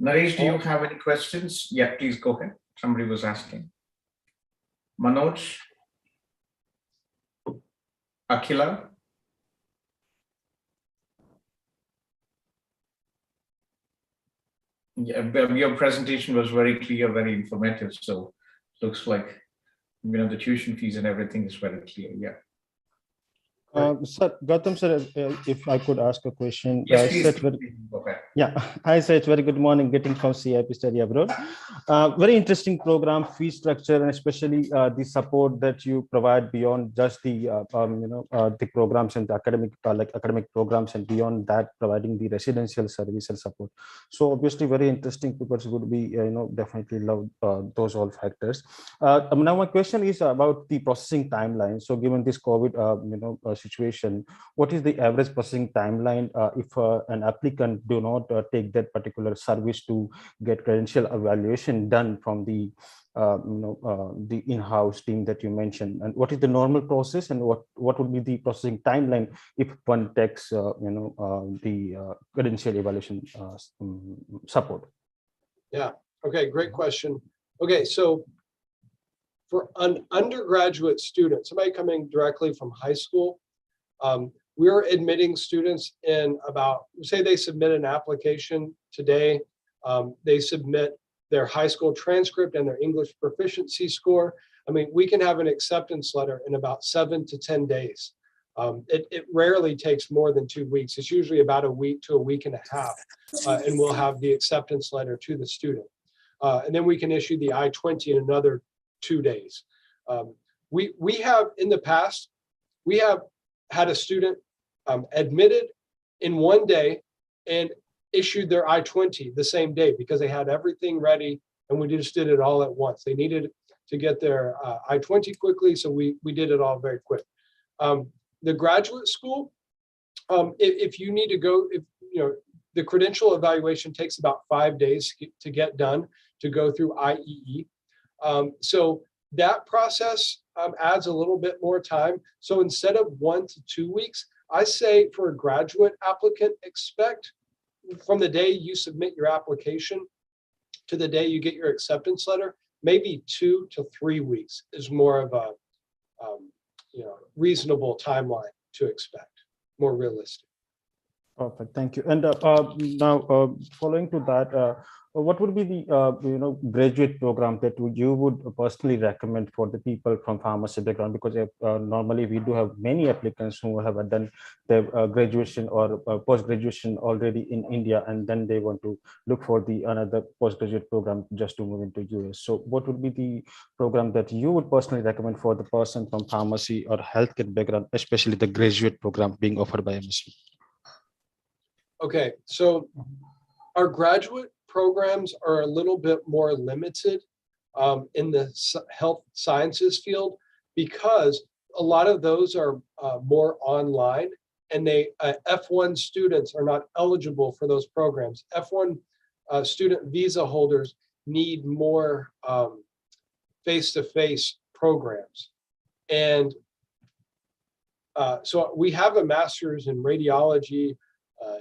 Naresh, do you have any questions? Yeah, please go ahead. Somebody was asking. Manoj? Akhila? Yeah, your presentation was very clear, very informative. So looks like, the tuition fees and everything is very clear. Yeah. Sir, Gautam sir, if I could ask a question. Yes, please. Okay. Yeah, hi sir, it's very good morning, getting from CIP Study Abroad. Very interesting program, fee structure, and especially the support that you provide beyond just the the programs and the academic programs, and beyond that, providing the residential service and support. So obviously, very interesting. People would be definitely love those all factors. Now my question is about the processing timeline. So given this COVID situation, what is the average processing timeline if an applicant do not take that particular service to get credential evaluation done from the in-house team that you mentioned, and what is the normal process, and what would be the processing timeline if one takes the credential evaluation support? Yeah. Okay. Great question. Okay. So for an undergraduate student, somebody coming directly from high school, we're admitting students in about, say they submit an application today, they submit their high school transcript and their English proficiency score. I mean, we can have an acceptance letter in about 7 to 10 days. It rarely takes more than 2 weeks. It's usually about a week to a week and a half, and we'll have the acceptance letter to the student. And then we can issue the I-20 in another 2 days. We have, in the past, we have had a student admitted in 1 day and issued their I-20 the same day because they had everything ready and we just did it all at once. They needed to get their I-20 quickly, so we did it all very quick. The graduate school, if you need to go, the credential evaluation takes about 5 days to get done, to go through IEE. So that process adds a little bit more time. So instead of 1 to 2 weeks, I say for a graduate applicant, expect from the day you submit your application to the day you get your acceptance letter, maybe 2 to 3 weeks is more of a reasonable timeline to expect, more realistic. Perfect, thank you. And now following to that, what would be the graduate program that you would personally recommend for the people from pharmacy background? Because normally we do have many applicants who have done their graduation or post-graduation already in India, and then they want to look for the another postgraduate program just to move into US. So what would be the program that you would personally recommend for the person from pharmacy or healthcare background, especially the graduate program being offered by MSU? Okay, so our graduate programs are a little bit more limited in the health sciences field because a lot of those are more online, and they F1 students are not eligible for those programs. F1 student visa holders need more face-to-face programs. And so we have a master's in radiology,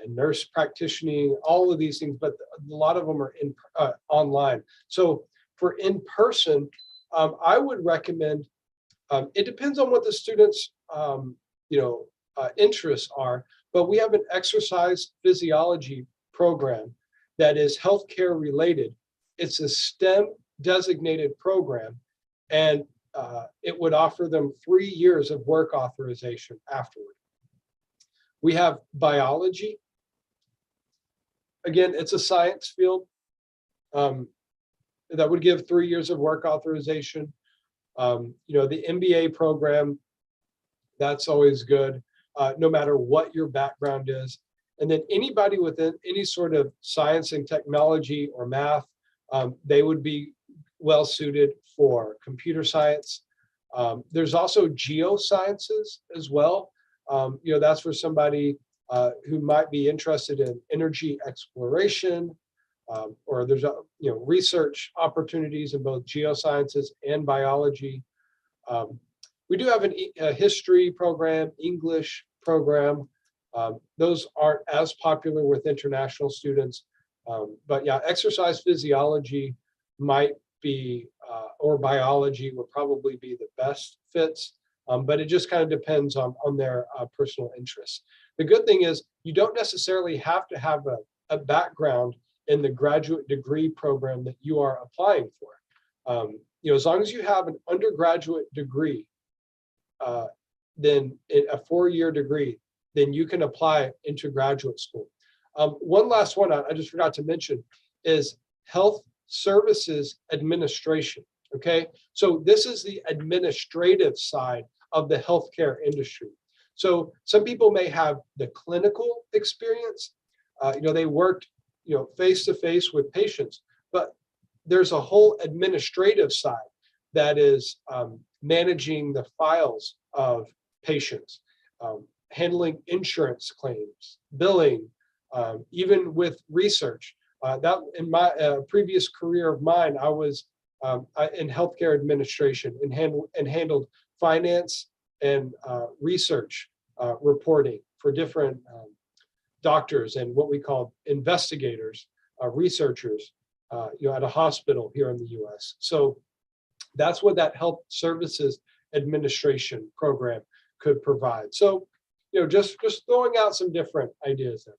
and nurse practitioning, all of these things, but a lot of them are online. So for in-person, I would recommend, it depends on what the students' interests are, but we have an exercise physiology program that is healthcare related. It's a STEM designated program, and it would offer them 3 years of work authorization afterward. We have biology. Again, it's a science field. that would give 3 years of work authorization. The MBA program, that's always good, no matter what your background is. And then anybody within any sort of science and technology or math, they would be well suited for computer science. There's also geosciences as well. That's for somebody who might be interested in energy exploration, or there's research opportunities in both geosciences and biology. We do have a history program, English program. Those aren't as popular with international students, but yeah, exercise physiology might be, or biology would probably be the best fits, but it just kind of depends on their personal interests. The good thing is you don't necessarily have to have a background in the graduate degree program that you are applying for. As long as you have an undergraduate degree, then a 4-year degree, then you can apply into graduate school. One last one I just forgot to mention is Health Services Administration. Okay, so this is the administrative side of the healthcare industry. So some people may have the clinical experience. They worked face to face with patients, but there's a whole administrative side that is managing the files of patients, handling insurance claims, billing, even with research. That in my previous career of mine, I was in healthcare administration and handled finance and research reporting for different doctors and what we call investigators, researchers, at a hospital here in the U.S. So that's what that Health Services Administration program could provide. So, just throwing out some different ideas there.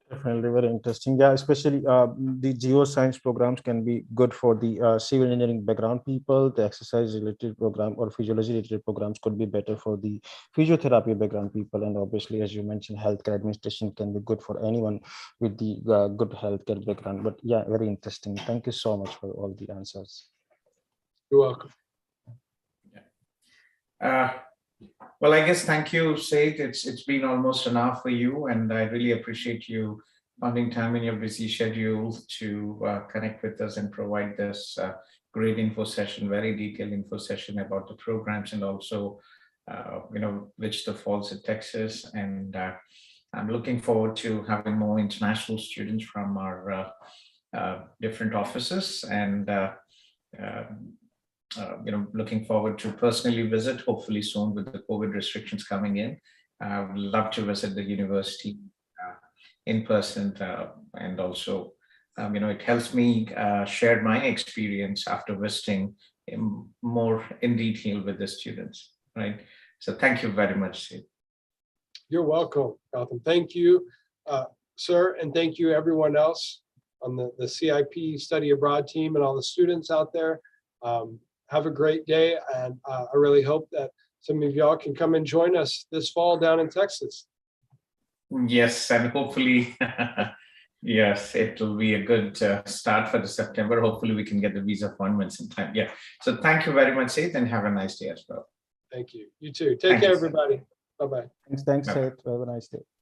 Definitely very interesting. Yeah, especially the geoscience programs can be good for the civil engineering background people. The exercise related program or physiology related programs could be better for the physiotherapy background people. And obviously, as you mentioned, healthcare administration can be good for anyone with the good healthcare background. But yeah, very interesting. Thank you so much for all the answers. You're welcome. Well, I guess thank you, Sid. It's been almost an hour for you, and I really appreciate you finding time in your busy schedule to connect with us and provide this great info session, very detailed info session about the programs and also, Wichita Falls in Texas. And I'm looking forward to having more international students from our different offices, and looking forward to personally visit, hopefully soon with the COVID restrictions coming in. I would love to visit the university in person, and also, it helps me share my experience after visiting more in detail with the students, right? So thank you very much, Sid. You're welcome, Gautam. Thank you, sir, and thank you everyone else on the CIP Study Abroad team and all the students out there. Have a great day, and I really hope that some of y'all can come and join us this fall down in Texas. Yes, and hopefully, yes, it will be a good start for the September. Hopefully we can get the visa appointments in time. Yeah, so thank you very much, Seth, and have a nice day as well. Thank you. You too. Take care, everybody. Bye-bye. Thanks, Seth. Have a nice day.